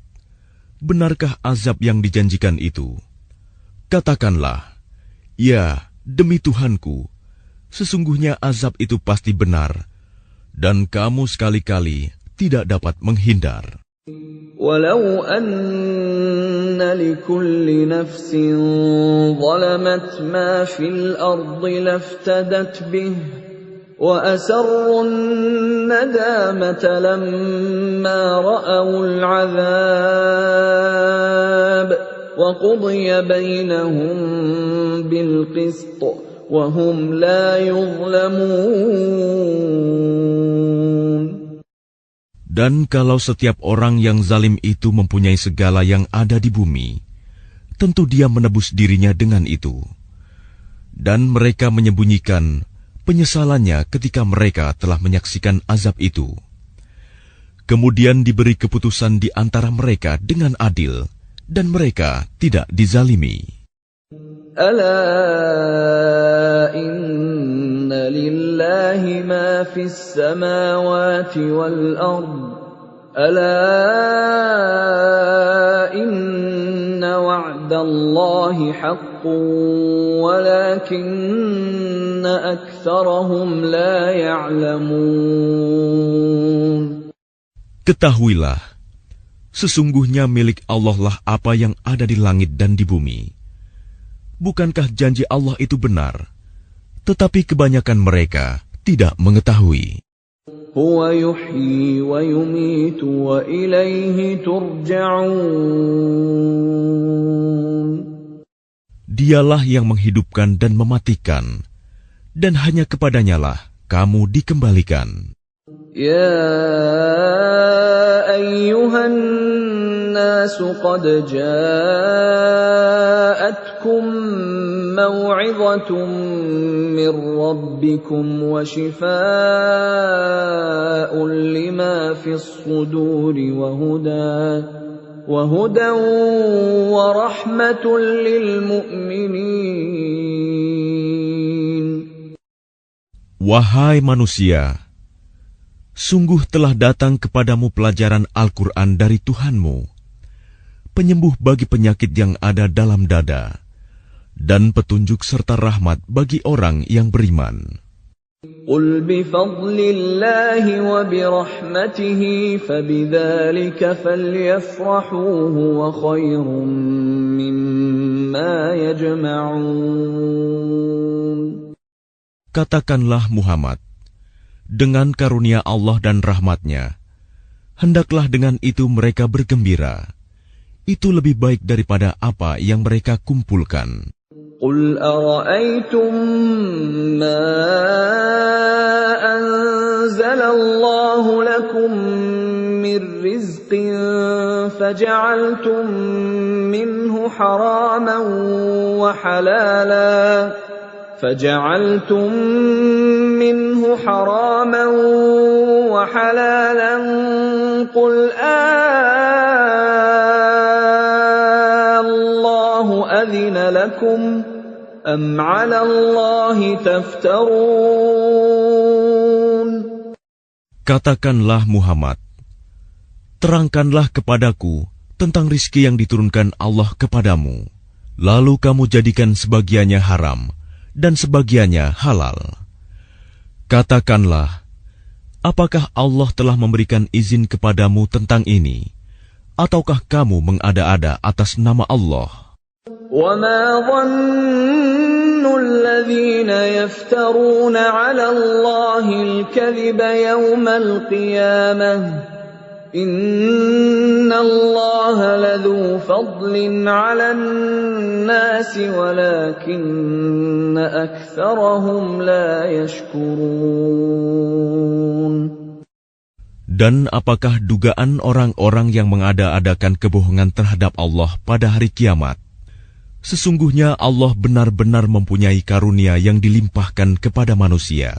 benarkah azab yang dijanjikan itu? Katakanlah, ya, demi Tuhanku, sesungguhnya azab itu pasti benar, dan kamu sekali-kali tidak dapat menghindar. وَلَوْ أَنَّ لِكُلِّ نَفْسٍ ظَلَمَتْ مَا فِي الْأَرْضِ لَافْتَدَتْ بِهِ وَأَسَرُّوا النَّدَامَةَ لَمَّا رَأَوُا الْعَذَابَ وَقُضِيَ بَيْنَهُم بِالْقِسْطِ وَهُمْ لَا يُظْلَمُونَ. Dan kalau setiap orang yang zalim itu mempunyai segala yang ada di bumi, tentu dia menebus dirinya dengan itu. Dan mereka menyembunyikan penyesalannya ketika mereka telah menyaksikan azab itu. Kemudian diberi keputusan di antara mereka dengan adil, dan mereka tidak dizalimi. Ala inna lillahi ma fis samawati wal ard. Ala inna wa'dallahi haqqun walakinna aktsarahum la ya'lamun. Ketahuilah, sesungguhnya milik Allah lah apa yang ada di langit dan di bumi. Bukankah janji Allah itu benar? Tetapi kebanyakan mereka tidak mengetahui. Huwa yuhyi wa yumitu wa ilaihi turja'un. Dialah yang menghidupkan dan mematikan, dan hanya kepadanyalah kamu dikembalikan. Ya ayyuhan nasu qad ja'atkum maw'izatun min rabbikum wa shifaa'un lima fis suduri wa hudan wa rahmatun lil mu'minin. Wahai manusia, sungguh telah datang kepadamu pelajaran Al-Quran dari Tuhanmu, penyembuh bagi penyakit yang ada dalam dada, dan petunjuk serta rahmat bagi orang yang beriman. Qul bifadlillahi wa birahmatihi fabidzalika falyafrahu huwa khairum mimma yajma'un. Katakanlah Muhammad, dengan karunia Allah dan rahmat-Nya, hendaklah dengan itu mereka bergembira. Itu lebih baik daripada apa yang mereka kumpulkan. Qul ara'aytum ma anzalallahu lakum min rizqin faja'altum minhu haraman wa halalan فجعلتم منه حراما وحلالا قل الله أذن لكم أم على الله تفترون. Katakanlah Muhammad, terangkanlah kepadaku tentang rizki yang diturunkan Allah kepadamu, lalu kamu jadikan sebagiannya haram dan sebagiannya halal. Katakanlah, apakah Allah telah memberikan izin kepadamu tentang ini, ataukah kamu mengada-ada atas nama Allah? وَمَا ظَنُّ الَّذِينَ يَفْتَرُونَ عَلَى اللَّهِ الْكَذِبَ يَوْمَ الْقِيَامَةِ إِنَّ اللَّهَ لَذُو فَضْلٍ عَلَى النَّاسِ وَلَكِنَّ أَكْثَرَهُمْ لَا يَشْكُرُونَ. Dan apakah dugaan orang-orang yang mengada-adakan kebohongan terhadap Allah pada hari kiamat? Sesungguhnya Allah benar-benar mempunyai karunia yang dilimpahkan kepada manusia,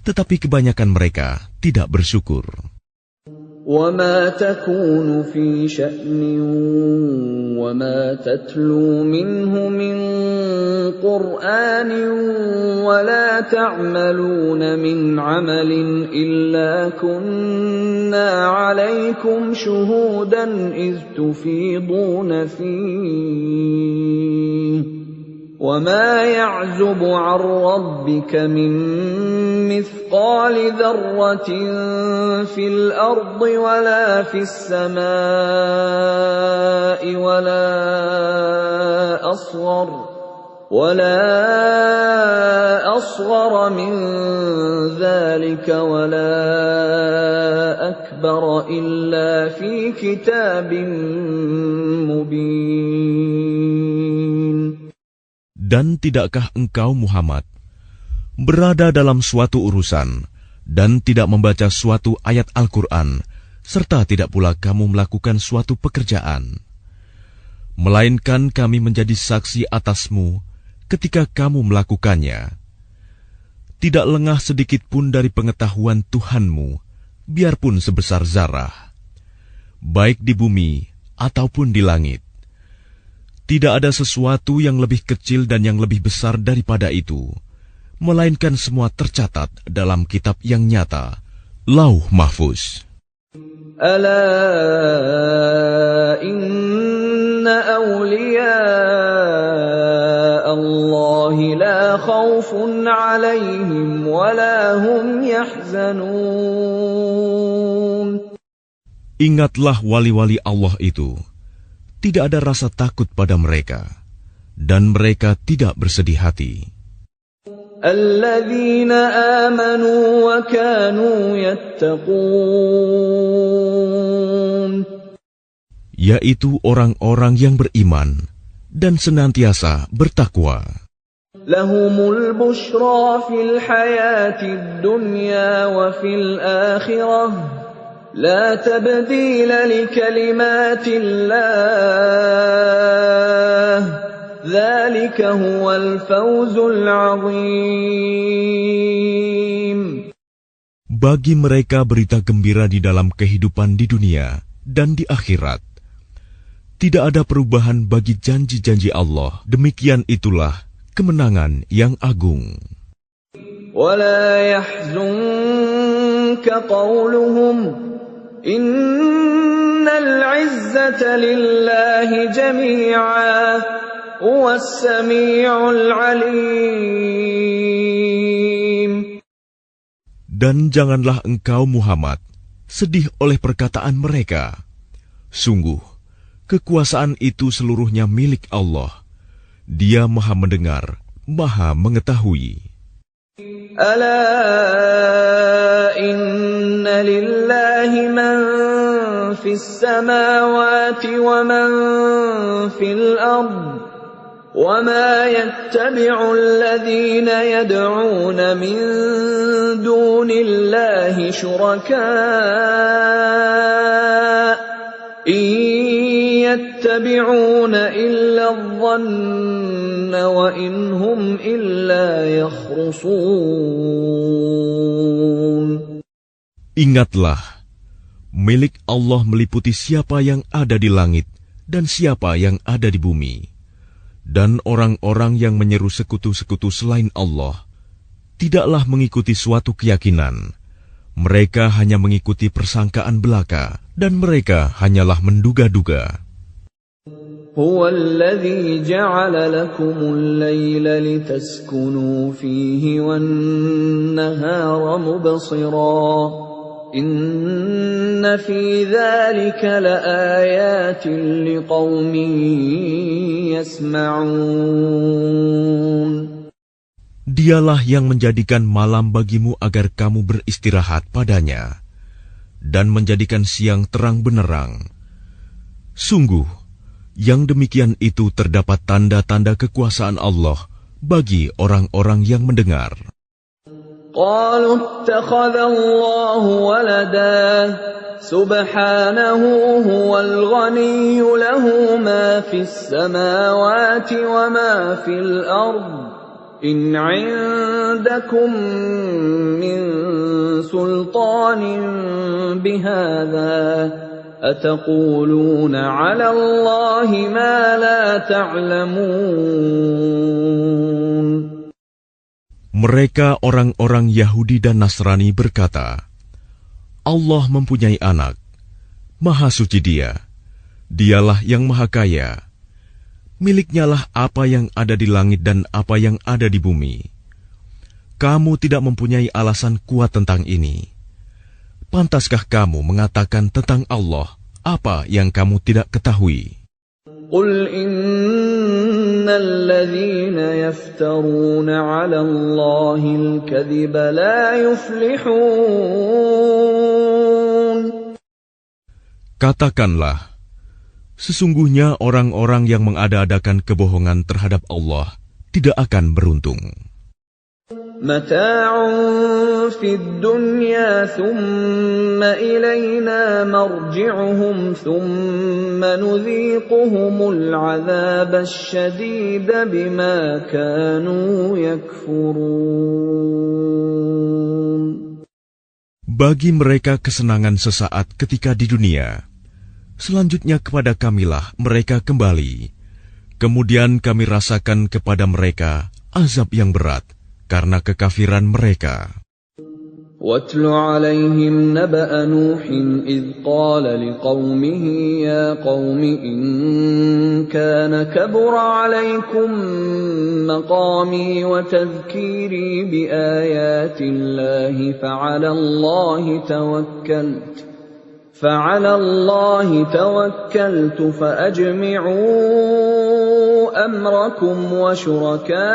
tetapi kebanyakan mereka tidak bersyukur. وَمَا تَكُونُ فِي شَأْنٍ وَمَا تَتْلُو مِنْهُ مِنْ قُرْآنٍ وَلَا تَعْمَلُونَ مِنْ عَمَلٍ إِلَّا كُنَّا عَلَيْكُمْ شُهُودًا إِذْ تُفِيضُونَ فِيهِ وَمَا يَعْزُبُ عَنْ رَبِّكَ مِنْ مِثْقَالِ ذَرَّةٍ فِي الْأَرْضِ وَلَا فِي السَّمَاءِ وَلَا أَصْغَرَ مِنْ ذَلِكَ وَلَا أَكْبَرَ إِلَّا فِي كِتَابٍ مُبِينٍ. Dan tidakkah engkau Muhammad berada dalam suatu urusan dan tidak membaca suatu ayat Al-Quran, serta tidak pula kamu melakukan suatu pekerjaan, melainkan kami menjadi saksi atasmu ketika kamu melakukannya. Tidak lengah sedikit pun dari pengetahuan Tuhanmu, biarpun sebesar zarah, baik di bumi ataupun di langit. Tidak ada sesuatu yang lebih kecil dan yang lebih besar daripada itu, melainkan semua tercatat dalam kitab yang nyata, Lauh Mahfuz. Ala inna awliya Allah la khawfun alaihim wa la hum yahzanun. Ingatlah wali-wali Allah itu, tidak ada rasa takut pada mereka, dan mereka tidak bersedih hati. Alladzina amanu wa kanu yattaqun, yaitu orang-orang yang beriman dan senantiasa bertakwa. Lahumul bushra fil hayatid dunya wa fil akhirah. لا تبديل لكلمات الله ذلك هو الفوز العظيم. Bagi mereka berita gembira di dalam kehidupan di dunia dan di akhirat. Tidak ada perubahan bagi janji-janji Allah. Demikian itulah kemenangan yang agung. ولا يحزنك قولهم Innal izzata lillahi jami'a huwas sami'ul 'alim. Dan janganlah engkau Muhammad sedih oleh perkataan mereka. Sungguh, kekuasaan itu seluruhnya milik Allah. Dia Maha mendengar, Maha mengetahui. Ala inna lillahi man fis samawati wa man fil ard wa ma yattabi'u alladhina yad'una min dunillahi shuraka يتبعون إلا الظن وإن هم إلا يخرصون. Ingatlah, milik Allah meliputi siapa yang ada di langit dan siapa yang ada di bumi. Dan orang-orang yang menyeru sekutu-sekutu selain Allah tidaklah mengikuti suatu keyakinan. Mereka hanya mengikuti persangkaan belaka, dan mereka hanyalah menduga-duga. Huwa alladhi ja'ala lakumul layla litaskunu fihi wan nahara mubsira. Inna fi dhalika laayatin liqaumin yasma'un. Dialah yang menjadikan malam bagimu agar kamu beristirahat padanya, dan menjadikan siang terang benerang. Sungguh, yang demikian itu terdapat tanda-tanda kekuasaan Allah bagi orang-orang yang mendengar. Qalu ittakhadha Allahu walada subhanahu huwal ghaniyyu lahu ma fis samawati wa ma fil ardh. In 'indakum min sultanin bihadza ataquluna 'ala Allahi ma la ta'lamun. Mereka orang-orang Yahudi dan Nasrani berkata, Allah mempunyai anak, Maha Suci Dia, Dialah yang Maha Kaya. Miliknya lah apa yang ada di langit dan apa yang ada di bumi. Kamu tidak mempunyai alasan kuat tentang ini. Pantaskah kamu mengatakan tentang Allah apa yang kamu tidak ketahui? Qul innal ladzina yaftaruna 'ala Allahil kadhiba la yuflihun. Katakanlah, sesungguhnya orang-orang yang mengada-adakan kebohongan terhadap Allah tidak akan beruntung. Mata'un fid dunya thumma ilayna marji'uhum thumma nudhiquhumul 'adzabasy syadida bima kanu yakfurun. Bagi mereka kesenangan sesaat ketika di dunia. Selanjutnya kepada Kamilah mereka kembali, Kemudian kami rasakan kepada mereka azab yang berat karena kekafiran mereka. وَاتْلُ عَلَيْهِمْ نَبَأَ نُوحٍ إِذْ قَالَ لِقَوْمِهِ يَا قَوْمِ إِنْ كَانَ كَبُرَ عَلَيْكُمْ مَقَامِي وَتَذْكِيرِي بِآيَاتِ اللَّهِ فَعَلَى اللَّهِ تَوَكَّلْتُ فَأَجْمِعُوا أَمْرَكُمْ وَشُرَكَاءَكُمْ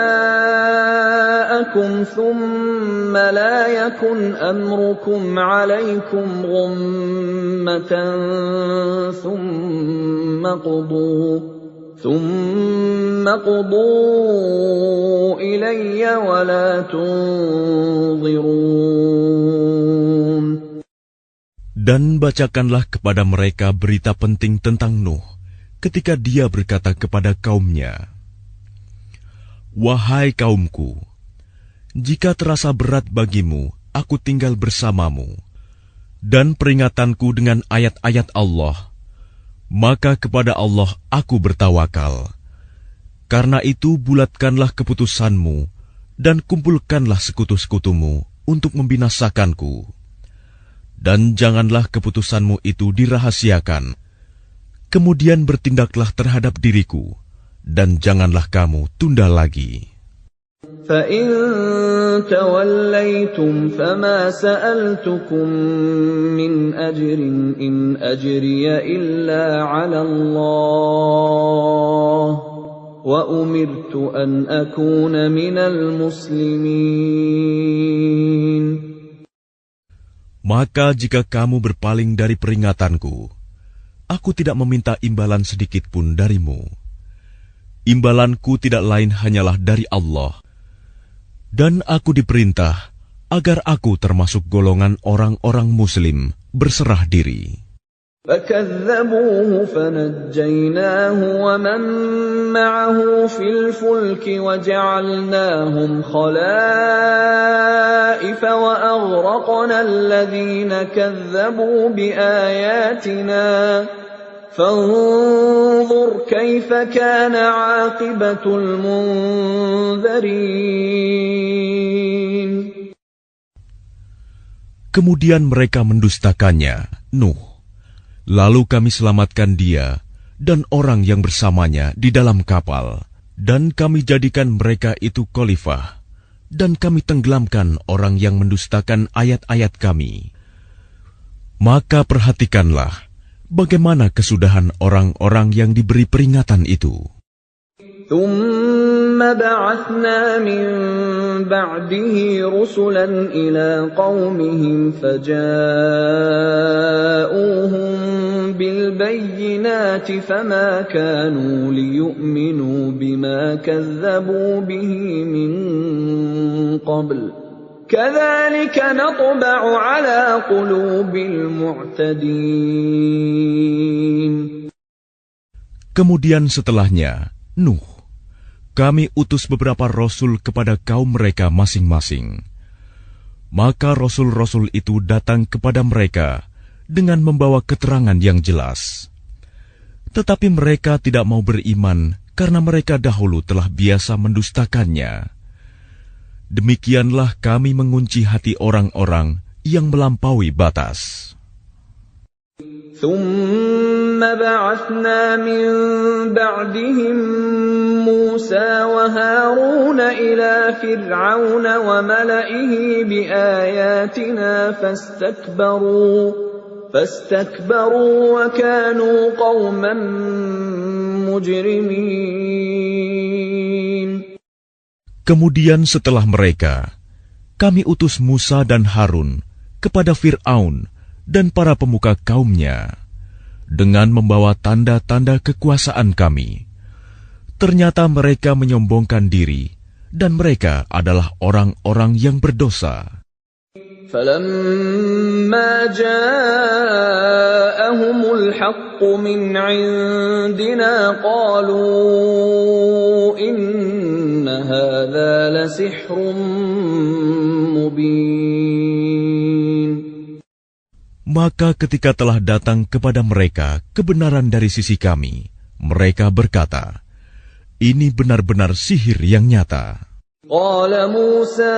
ثُمَّ لَا يَكُنْ أَمْرُكُمْ عَلَيْكُمْ غُمَّةً ثُمَّ قُضُوا إِلَيَّ وَلَا تُنظِرُونَ. Dan bacakanlah kepada mereka berita penting tentang Nuh, ketika dia berkata kepada kaumnya, "Wahai kaumku, jika terasa berat bagimu, aku tinggal bersamamu, dan peringatanku dengan ayat-ayat Allah, maka kepada Allah aku bertawakal. Karena itu bulatkanlah keputusanmu, dan kumpulkanlah sekutu-sekutumu untuk membinasakanku. Dan janganlah keputusanmu itu dirahasiakan. Kemudian bertindaklah terhadap diriku, dan janganlah kamu tunda lagi." فَإِن تَوَلَّيْتُمْ فَمَا سَأَلْتُكُم مِّنْ أَجْرٍ إِنْ أَجْرِيَ إِلَّا عَلَى اللَّهِ وَأُمِرْتُ أَنْ أَكُونَ مِنَ الْمُسْلِمِينَ. Maka jika kamu berpaling dari peringatanku, aku tidak meminta imbalan sedikit pun darimu. Imbalanku tidak lain hanyalah dari Allah. Dan aku diperintah agar aku termasuk golongan orang-orang Muslim berserah diri. فَكَذَّبُوهُ فَنَجَّيْنَاهُ وَمَن مَّعَهُ فِي الْفُلْكِ وَجَعَلْنَاهُمْ خَلَائِفَ وَأَغْرَقْنَا الَّذِينَ كَذَّبُوا بِآيَاتِنَا فَانظُرْ كَيْفَ كَانَ عَاقِبَةُ الْمُنذَرِينَ. Kemudian mereka mendustakannya, Nuh. Lalu kami selamatkan dia dan orang yang bersamanya di dalam kapal, dan kami jadikan mereka itu khalifah, dan kami tenggelamkan orang yang mendustakan ayat-ayat kami. Maka perhatikanlah bagaimana kesudahan orang-orang yang diberi peringatan itu. ثُمَّ بَعَثْنَا مِن بَعْدِهِ رُسُلًا إِلَىٰ قَوْمِهِمْ فَجَاءُوهُم بِالْبَيِّنَاتِ فَمَا كَانُوا لِيُؤْمِنُوا بِمَا كَذَّبُوا بِهِ مِن قَبْلُ كَذَلِكَ نَطْبَعُ عَلَىٰ قُلُوبِ الْمُعْتَدِينَ. Kemudian setelahnya, Nuh, kami utus beberapa rasul kepada kaum mereka masing-masing. Maka rasul-rasul itu datang kepada mereka dengan membawa keterangan yang jelas. Tetapi mereka tidak mau beriman karena mereka dahulu telah biasa mendustakannya. Demikianlah kami mengunci hati orang-orang yang melampaui batas. ثُمَّ بَعَثْنَا مِن بَعْدِهِم مُّوسَىٰ وَهَارُونَ إِلَىٰ فِرْعَوْنَ وَمَلَئِهِ بِآيَاتِنَا فَاسْتَكْبَرُوا وَكَانُوا قَوْمًا مُجْرِمِينَ. Kemudian setelah mereka, kami utus Musa dan Harun kepada Fir'aun dan para pemuka kaumnya, dengan membawa tanda-tanda kekuasaan kami. Ternyata mereka menyombongkan diri, dan mereka adalah orang-orang yang berdosa. فَلَمَّا جَاءَهُمُ الْحَقُّ مِنْ عِندِنَا قَالُوا إِنَّ هَذَا لَسِحْرٌ مُبِينٌ. Maka ketika telah datang kepada mereka kebenaran dari sisi kami, mereka berkata, Ini benar-benar sihir yang nyata. قال موسى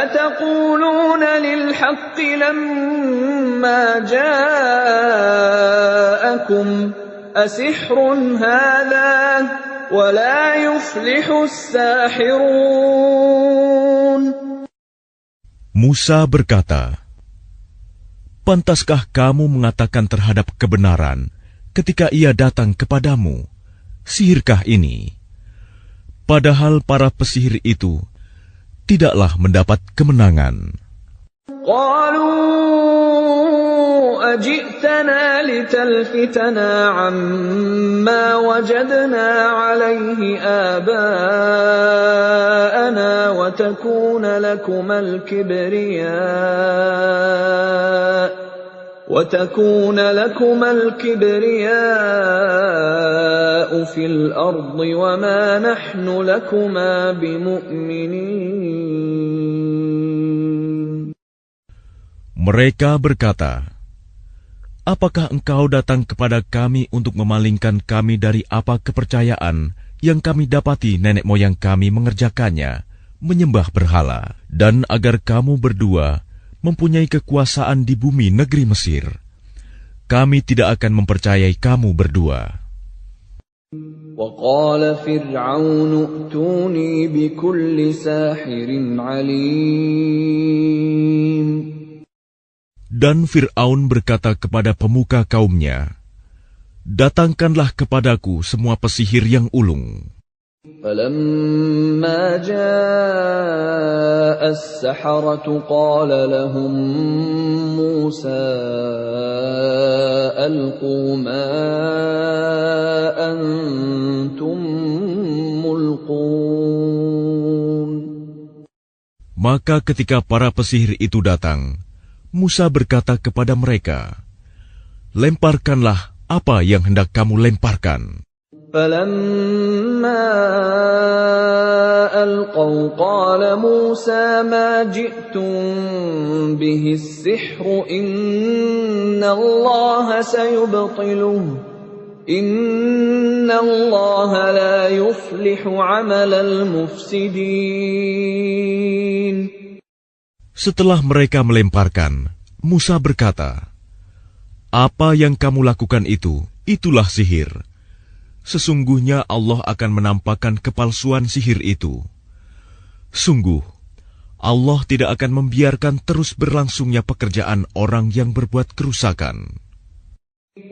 أتقولون للحق لما جاءكم أسحر هذا ولا يفلح الساحرون. Musa berkata, pantaskah kamu mengatakan terhadap kebenaran ketika ia datang kepadamu, sihirkah ini? Padahal para pesihir itu tidaklah mendapat kemenangan. قالوا أجئتنا لتلفتنا عما وجدنا عليه آباءنا وتكون لكما الكبرياء في الأرض وما نحن لكما بمؤمنين. Mereka berkata, apakah engkau datang kepada kami untuk memalingkan kami dari apa kepercayaan yang kami dapati nenek moyang kami mengerjakannya, menyembah berhala, dan agar kamu berdua mempunyai kekuasaan di bumi negeri Mesir? Kami tidak akan mempercayai kamu berdua. وقال فرعون ائتوني بكل ساحر عليم. Dan Fir'aun berkata kepada pemuka kaumnya, datangkanlah kepadaku semua pesihir yang ulung. فلما جاء السحرة قال لهم موسى ألقوا ما أنتم ملقون. Maka ketika para pesihir itu datang, Musa berkata kepada mereka, lemparkanlah apa yang hendak kamu lemparkan. فلما ألقوا قال موسى ما جئتم به السحر إن الله سيبطله إن الله لا يفلح عمل المفسدين. Setelah mereka melemparkan, Musa berkata, apa yang kamu lakukan itu, itulah sihir. Sesungguhnya Allah akan menampakkan kepalsuan sihir itu. Sungguh, Allah tidak akan membiarkan terus berlangsungnya pekerjaan orang yang berbuat kerusakan.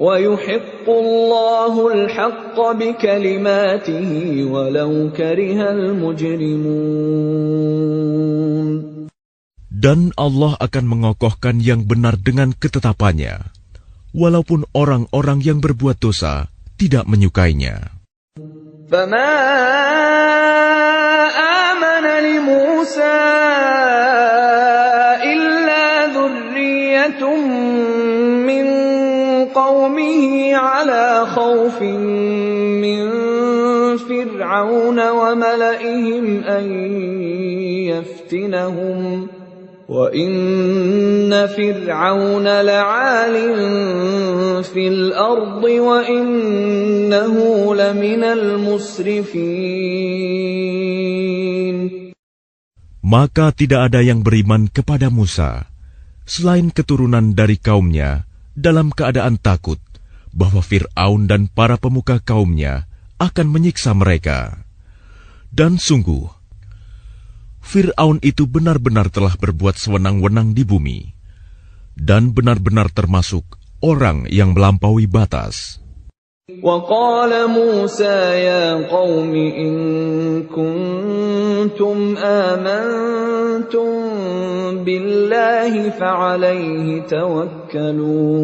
وَيُحِقُّ اللَّهُ الْحَقَّ بِكَلِمَاتِهِ وَلَوْ كَرِهَ الْمُجْرِمُونَ. Dan Allah akan mengokohkan yang benar dengan ketetapannya, walaupun orang-orang yang berbuat dosa tidak menyukainya. فَمَا آمَنَ لِمُوسَى إِلَّا ذُرِّيَّةٌ مِّن قَوْمِهِ عَلَى خَوْفٍ مِّن فِرْعَوْنَ وَمَلَئِهِمْ أَن يَفْتِنَهُمْ وَإِنَّ فِرْعَوْنَ لَعَالٍ فِي الْأَرْضِ وَإِنَّهُ لَمِنَ الْمُسْرِفِينَ. Maka tidak ada yang beriman kepada Musa, selain keturunan dari kaumnya, dalam keadaan takut bahwa Fir'aun dan para pemuka kaumnya akan menyiksa mereka. Dan sungguh, Fir'aun itu benar-benar telah berbuat sewenang-wenang di bumi, dan benar-benar termasuk orang yang melampaui batas. وَقَالَ مُوسَى يَا قَوْمِ إِن كُنتُمْ آمَنتُم بِاللَّهِ فَعَلَيْهِ تَوَكَّلُوا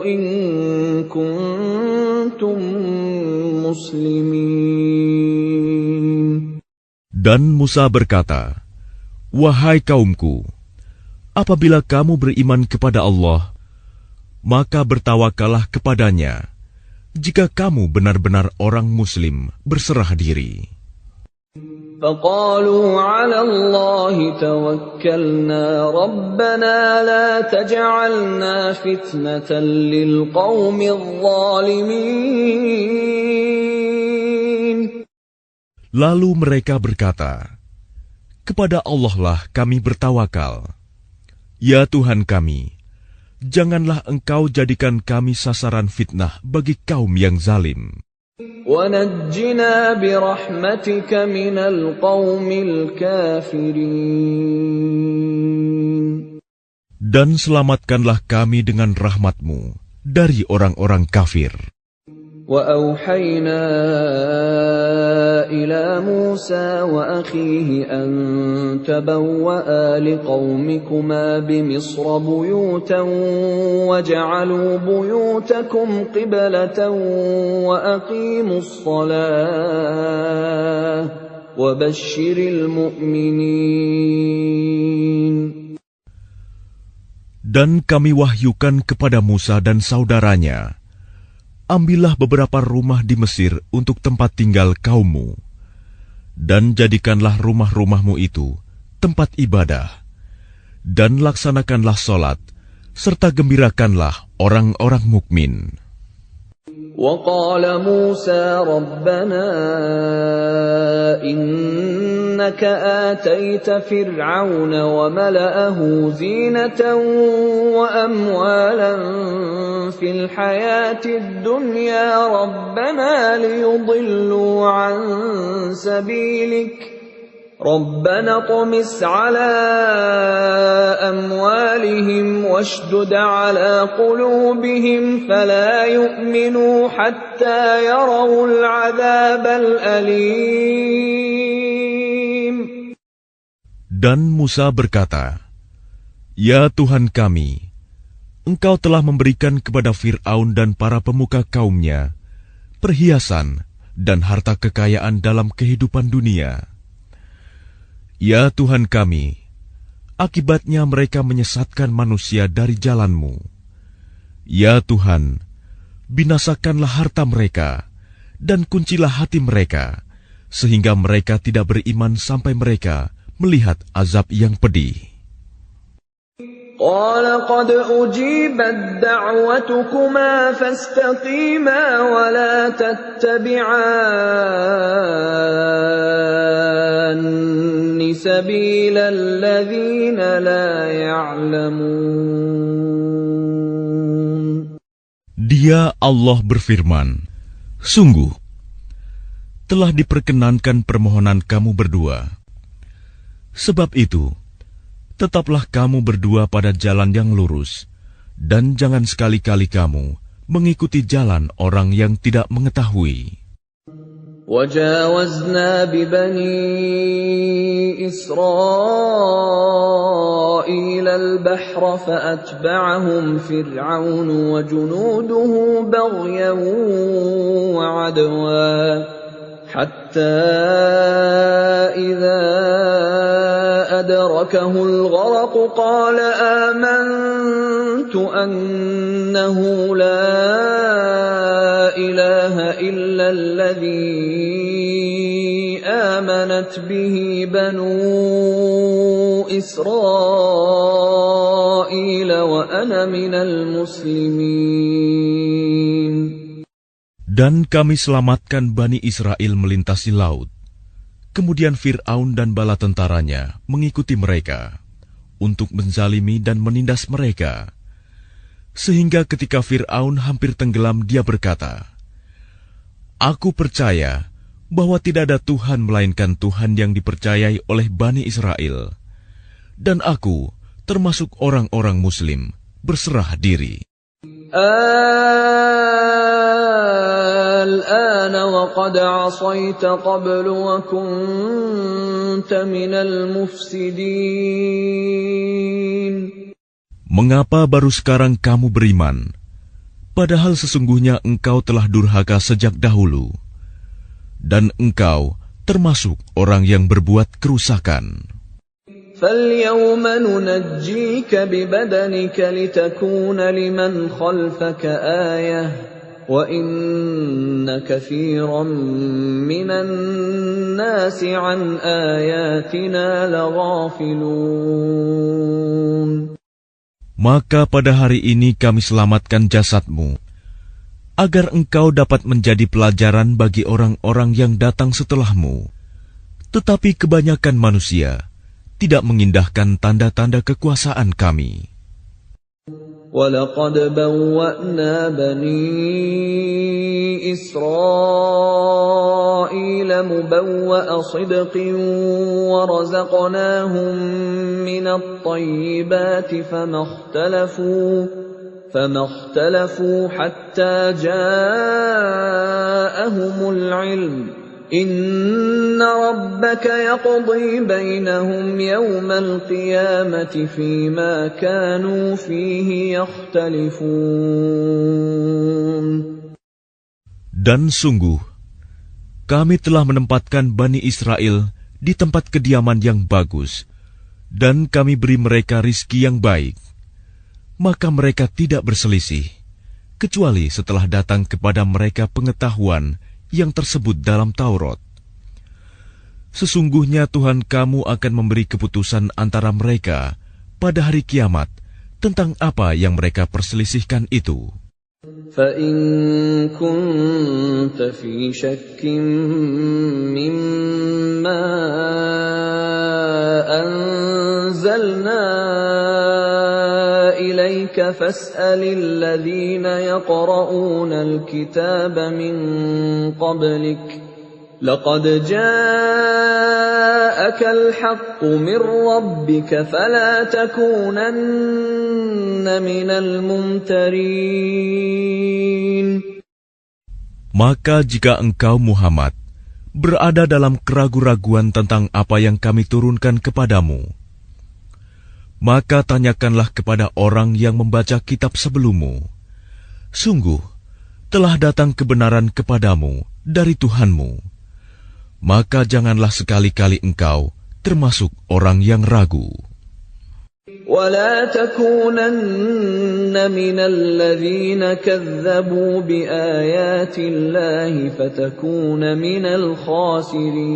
إِن كُنتُم muslimin. Dan Musa berkata, wahai kaumku, apabila kamu beriman kepada Allah, maka bertawakallah kepadanya, jika kamu benar-benar orang muslim berserah diri. فقالوا على الله توكلنا ربنا لا تجعلنا فتنة للقوم الظالمين. Lalu mereka berkata, kepada Allah lah kami bertawakal. Ya Tuhan kami, janganlah Engkau jadikan kami sasaran fitnah bagi kaum yang zalim. وَنَجِّنَا بِرَحْمَتِكَ مِنَ الْقَوْمِ الْكَافِرِينَ. Dan selamatkanlah kami dengan rahmat-Mu dari orang-orang kafir. وَأَوْحَيْنَا إِلَى مُوسَى وَأَخِيهِ أَن تَبَوَّآ لِقَوْمِكُمَا بِمِصْرَ بُيُوتًا وَاجْعَلُوا بُيُوتَكُمْ قِبْلَةً وَأَقِيمُوا الصَّلَاةَ وَبَشِّرِ الْمُؤْمِنِينَ. Dan kami wahyukan kepada Musa dan saudaranya, ambillah beberapa rumah di Mesir untuk tempat tinggal kaummu, dan jadikanlah rumah-rumahmu itu tempat ibadah, dan laksanakanlah solat, serta gembirakanlah orang-orang mukmin. وقال موسى ربنا إنك آتيت فرعون وملأه زينة وأموالا في الحياة الدنيا ربنا ليضلوا عن سبيلك ربنا اطمس على أموالهم واشدد على قلوبهم فلا يؤمنوا حتى يروا العذاب الأليم. Dan Musa berkata, Ya Tuhan kami, Engkau telah memberikan kepada Fir'aun dan para pemuka kaumnya perhiasan dan harta kekayaan dalam kehidupan dunia. Ya Tuhan kami, akibatnya mereka menyesatkan manusia dari jalan-Mu. Ya Tuhan, binasakanlah harta mereka dan kuncilah hati mereka, sehingga mereka tidak beriman sampai mereka melihat azab yang pedih. قال قد أجيبت دعوتكما فاستقيما ولا تتبعان سبيل الذين لا يعلمون. Dia Allah berfirman, sungguh, telah diperkenankan permohonan kamu berdua. Sebab itu, tetaplah kamu berdua pada jalan yang lurus, dan jangan sekali-kali kamu mengikuti jalan orang yang tidak mengetahui. وَجَاوَزْنَا بِبَنِي إِسْرَائِيلَ الْبَحْرَ فَأَتْبَعَهُمْ فِرْعَوْنُ وَجُنُودُهُ بَغْيًا وَعَدْوًا حَتَّى إِذَا أدركه الغرق قال آمنت أنه لا إله إلا الذي آمنت به بنو إسرائيل وأنا من المسلمين. Dan kami selamatkan Bani Israel melintasi laut. Kemudian Fir'aun dan bala tentaranya mengikuti mereka untuk menzalimi dan menindas mereka. Sehingga ketika Fir'aun hampir tenggelam, dia berkata, Aku percaya bahwa tidak ada Tuhan melainkan Tuhan yang dipercayai oleh Bani Israel. Dan aku termasuk orang-orang Muslim berserah diri. الآن وقد عصيت قبل وكنت من المفسدين. Mengapa baru sekarang kamu beriman, padahal sesungguhnya engkau telah durhaka sejak dahulu, dan engkau termasuk orang yang berbuat kerusakan. فَالْيَوْمَ نُنَجِّيكَ بِبَدَنِكَ لِتَكُونَ لِمَنْ خَلْفَكَ آيَةً وَإِنَّ كَثِيرًا مِّنَ النَّاسِ عَنْ آيَاتِنَا لَغَافِلُونَ. Maka pada hari ini kami selamatkan jasadmu, agar engkau dapat menjadi pelajaran bagi orang-orang yang datang setelahmu. Tetapi kebanyakan manusia tidak mengindahkan tanda-tanda kekuasaan kami. وَلَقَدْ بَوَّأْنَا بَنِي إِسْرَائِيلَ مُبَوَّأَ صِدْقٍ وَرَزَقْنَاهُم مِّنَ الطَّيِّبَاتِ فَمَا اخْتَلَفُوا حَتَّى جَاءَهُمُ الْعِلْمُ إِنَّ رَبَّكَ يَقْضِي بَيْنَهُمْ يَوْمَ الْقِيَامَةِ فِيمَا كَانُوا فِيهِ يَخْتَلِفُونَ. Dan sungguh, kami telah menempatkan Bani Israel di tempat kediaman yang bagus, dan kami beri mereka rizki yang baik. Maka mereka tidak berselisih, kecuali setelah datang kepada mereka pengetahuan yang tersebut dalam Taurat. Sesungguhnya Tuhan kamu akan memberi keputusan antara mereka pada hari kiamat tentang apa yang mereka perselisihkan itu. فَإِن كُنتَ فِي شَكٍّ مِّمَّا أَنزَلْنَا إِلَيْكَ فَاسْأَلِ الَّذِينَ يَقْرَؤُونَ الْكِتَابَ مِن قَبْلِكَ لَقَدْ جَاءَكَ الْحَقُّ مِن رَّبِّكَ فَلَا تَكُونَنَّ مِنَ الْمُمْتَرِينَ. Maka jika engkau Muhammad berada dalam keraguan-raguan tentang apa yang kami turunkan kepadamu, maka tanyakanlah kepada orang yang membaca kitab sebelummu. Sungguh, telah datang kebenaran kepadamu dari Tuhanmu. Maka janganlah sekali-kali engkau termasuk orang yang ragu. وَلَا تَكُونَنَّ مِنَ الَّذِينَ كَذَّبُوا بِآيَاتِ اللَّهِ فَتَكُونَ مِنَ الْخَاسِرِينَ.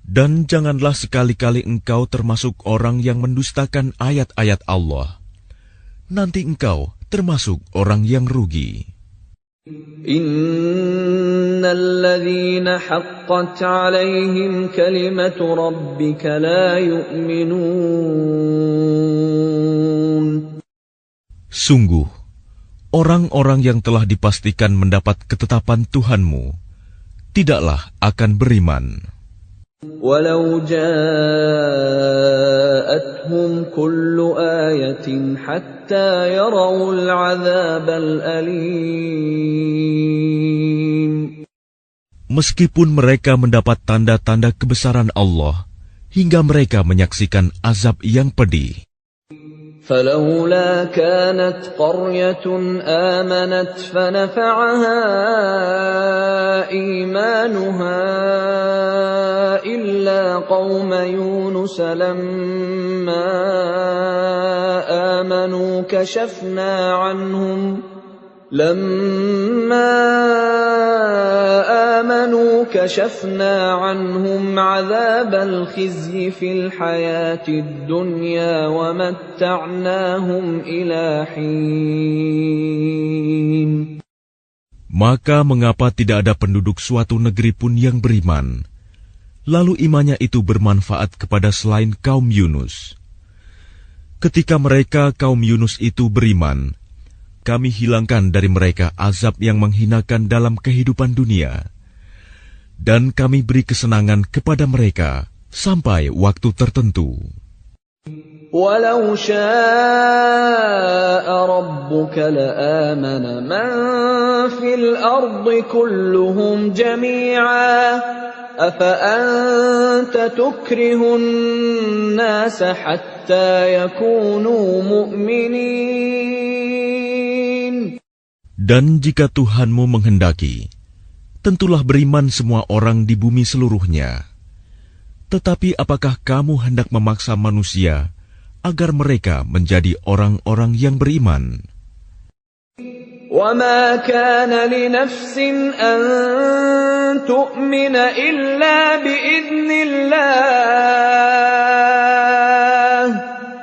Dan janganlah sekali-kali engkau termasuk orang yang mendustakan ayat-ayat Allah. Nanti engkau termasuk orang yang rugi. Innal ladzina haqqat 'alaihim kalimatu rabbika la yu'minun. Sungguh, orang-orang yang telah dipastikan mendapat ketetapan Tuhanmu tidaklah akan beriman. Walau ja'atuhum kullu ayatin hatta yarawul 'adzabal alim. Meskipun mereka mendapat tanda-tanda kebesaran Allah hingga mereka menyaksikan azab yang pedih. فلولا كانت قرية آمنت فنفعها إيمانها إلا قوم يونس لما آمنوا كشفنا عنهم عذاب الخزي في الحياة الدنيا ومتعناهم إلى حين. Maka mengapa tidak ada penduduk suatu negeri pun yang beriman, lalu imannya itu bermanfaat kepada selain kaum Yunus? Ketika mereka kaum Yunus itu beriman, kami hilangkan dari mereka azab yang menghinakan dalam kehidupan dunia, dan kami beri kesenangan kepada mereka sampai waktu tertentu. Walau syaa rabbuka la'amana man fil ardi kulluhum jami'a afa anta tukrihun nasa hatta yakunu mu'minin. Dan jika Tuhanmu menghendaki, tentulah beriman semua orang di bumi seluruhnya. Tetapi apakah kamu hendak memaksa manusia agar mereka menjadi orang-orang yang beriman? وَمَا كَانَ لِنَفْسٍ أَن تُؤْمِنَ إِلَّا بِإِذْنِ اللَّهِ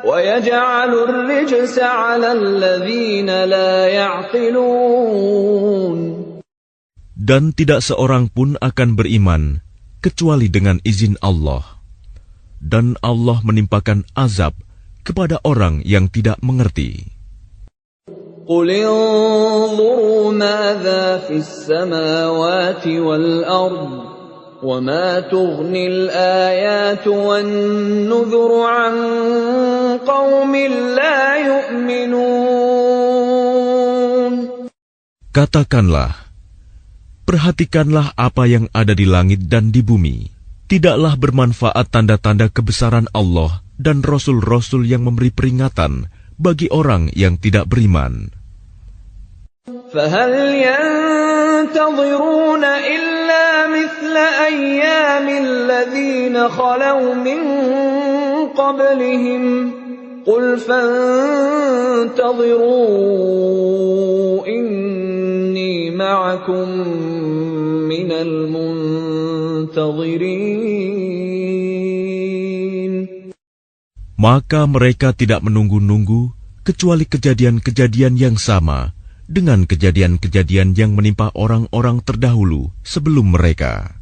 وَيَجْعَلُ الرِّجْسَ عَلَى الَّذِينَ لَا يَعْقِلُونَ. Dan tidak seorang pun akan beriman kecuali dengan izin Allah. Dan Allah menimpakan azab kepada orang yang tidak mengerti. قُلِ انظُرُوا مَاذَا فِي السَّمَاوَاتِ وَالْأَرْضِ وَمَا تُغْنِي الْآيَاتُ وَالنُّذُرُ عَن قَوْمٍ لَّا يُؤْمِنُونَ. Katakanlah, perhatikanlah apa yang ada di langit dan di bumi. Tidaklah bermanfaat tanda-tanda kebesaran Allah dan rasul-rasul yang memberi peringatan bagi orang yang tidak beriman. فَهَلْ يَنتَظِرُونَ إِلَّا مِثْلَ أَيَّامِ الَّذِينَ خَلَوْا مِن قَبْلِهِمْ قُلْ فَانتَظِرُوا إِنِّي مَعَكُم مِّنَ الْمُنتَظِرِينَ. Maka mereka tidak menunggu-nunggu kecuali kejadian-kejadian yang sama dengan kejadian-kejadian yang menimpa orang-orang terdahulu sebelum mereka.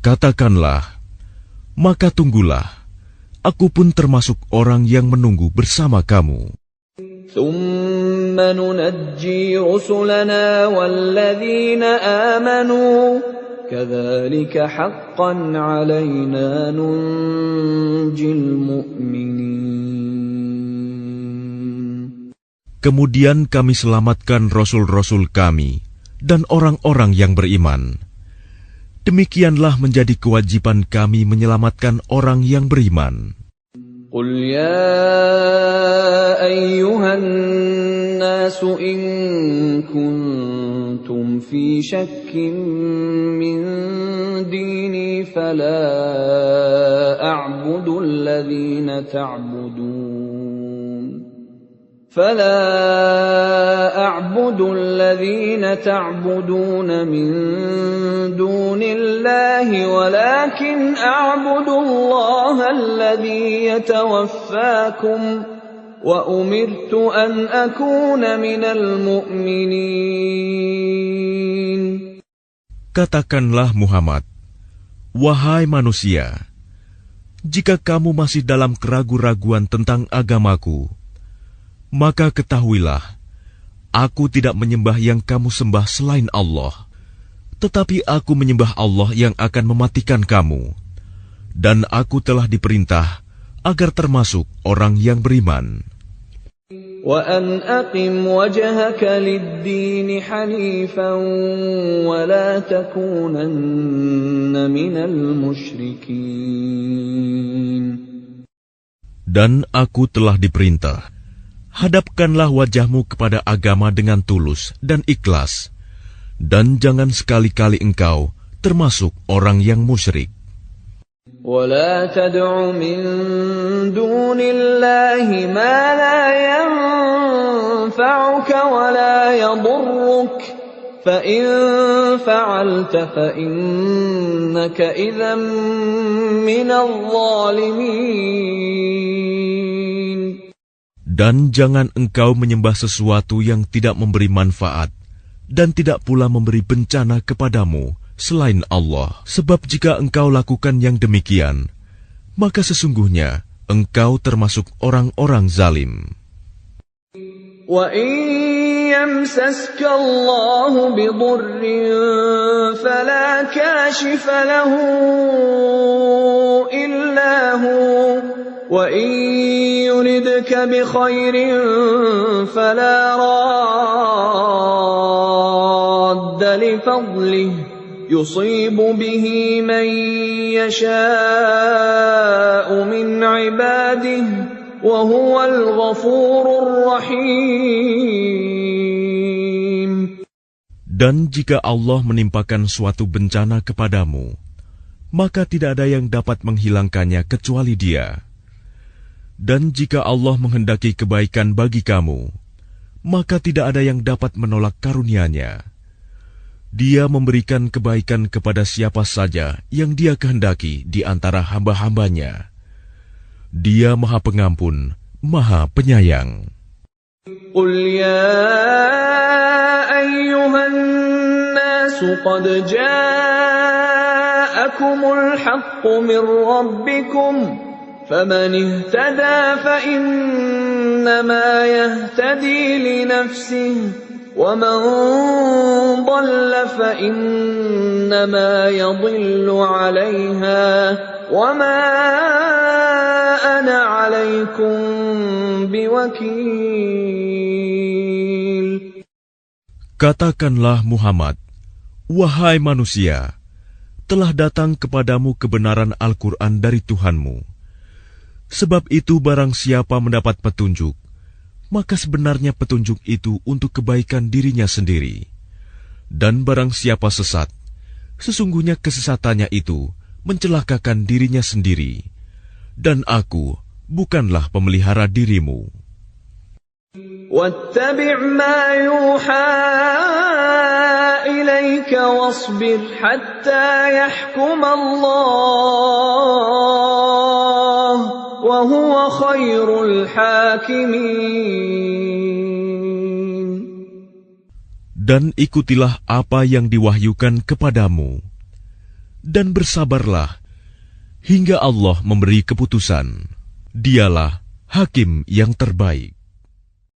Katakanlah, maka tunggulah, aku pun termasuk orang yang menunggu bersama kamu. ثُمَّ نُنَجِّي رُسُلَنَا وَالَّذِينَ آمَنُوا كَذَلِكَ حَقًّا عَلَيْنَا نُنْجِي الْمُؤْمِنِينَ. Kemudian kami selamatkan rasul-rasul kami dan orang-orang yang beriman. Demikianlah menjadi kewajiban kami menyelamatkan orang yang beriman. قُلْ يَا أَيُّهَا النَّاسُ إِن كُنتُمْ فِي شَكٍّ مِّن دِينِي فَلَا أَعْبُدُ الَّذِينَ تَعْبُدُونَ مِن دُونِ اللَّهِ وَلَكِنْ أَعْبُدُ اللَّهَ الَّذِي يَتَوَفَّاكُمْ وَأُمِرْتُ أَنْ أَكُونَ مِنَ الْمُؤْمِنِينَ. Katakanlah Muhammad, wahai manusia, jika kamu masih dalam keraguan-raguan tentang agamaku, maka ketahuilah, aku tidak menyembah yang kamu sembah selain Allah, tetapi aku menyembah Allah yang akan mematikan kamu, dan aku telah diperintah agar termasuk orang yang beriman. وَأَنْ أَقِمْ وَجْهَكَ لِلدِّينِ حَنِيفًا وَلَا تَكُونَنَّ مِنَ الْمُشْرِكِينَ. Dan aku telah diperintah, hadapkanlah wajahmu kepada agama dengan tulus dan ikhlas, dan jangan sekali-kali engkau termasuk orang yang musyrik. وَلَا تَدْعُ مِن دُونِ اللَّهِ مَا لَا يَنفَعُكَ وَلَا يَضُرُّكَ فَإِن فَعَلْتَ فَإِنَّكَ إِذًا مِّنَ الظَّالِمِينَ. Dan jangan engkau menyembah sesuatu yang tidak memberi manfaat dan tidak pula memberi bencana kepadamu selain Allah. Sebab jika engkau lakukan yang demikian, maka sesungguhnya engkau termasuk orang-orang zalim. وَإِن يَمْسَسْكَ اللَّهُ بِضُرٍّ فَلَا كَاشِفَ لَهُ إِلَّا هُوَ وَإِن يُرِدْكَ بِخَيْرٍ فَلَا رَادَّ لِفَضْلِهِ يُصِيبُ بِهِ مَن يَشَاءُ مِنْ عِبَادِهِ وَهُوَ الْغَفُورُ الرَّحِيمُ. Dan jika Allah menimpakan suatu bencana kepadamu, maka tidak ada yang dapat menghilangkannya kecuali Dia. Dan jika Allah menghendaki kebaikan bagi kamu, maka tidak ada yang dapat menolak karunia-Nya. Dia memberikan kebaikan kepada siapa saja yang Dia kehendaki di antara hamba-hambanya. Dia Maha Pengampun, Maha Penyayang. Qul ya ayyuhan nasu qad ja'akumul haqqu min rabbikum faman ihtada fa innama yahtadi li nafsihi وَمَنْ ضَلَّ فَإِنَّمَا يَضِلُّ عَلَيْهَا وَمَا أَنَا عَلَيْكُمْ بِوَكِيلٍ. Katakanlah Muhammad, wahai manusia, telah datang kepadamu kebenaran Al-Quran dari Tuhanmu. Sebab itu barang siapa mendapat petunjuk, maka sebenarnya petunjuk itu untuk kebaikan dirinya sendiri. Dan barang siapa sesat, sesungguhnya kesesatannya itu mencelakakan dirinya sendiri. Dan aku bukanlah pemelihara dirimu. وَاتَّبِعْ مَا يُوحَى إِلَيْكَ وَاصْبِرْ حَتَّى يَحْكُمَ اللَّهُ وَهُوَ خَيْرُ الْحَاكِمِينَ. Dan ikutilah apa yang diwahyukan kepadamu, dan bersabarlah hingga Allah memberi keputusan. Dialah hakim yang terbaik.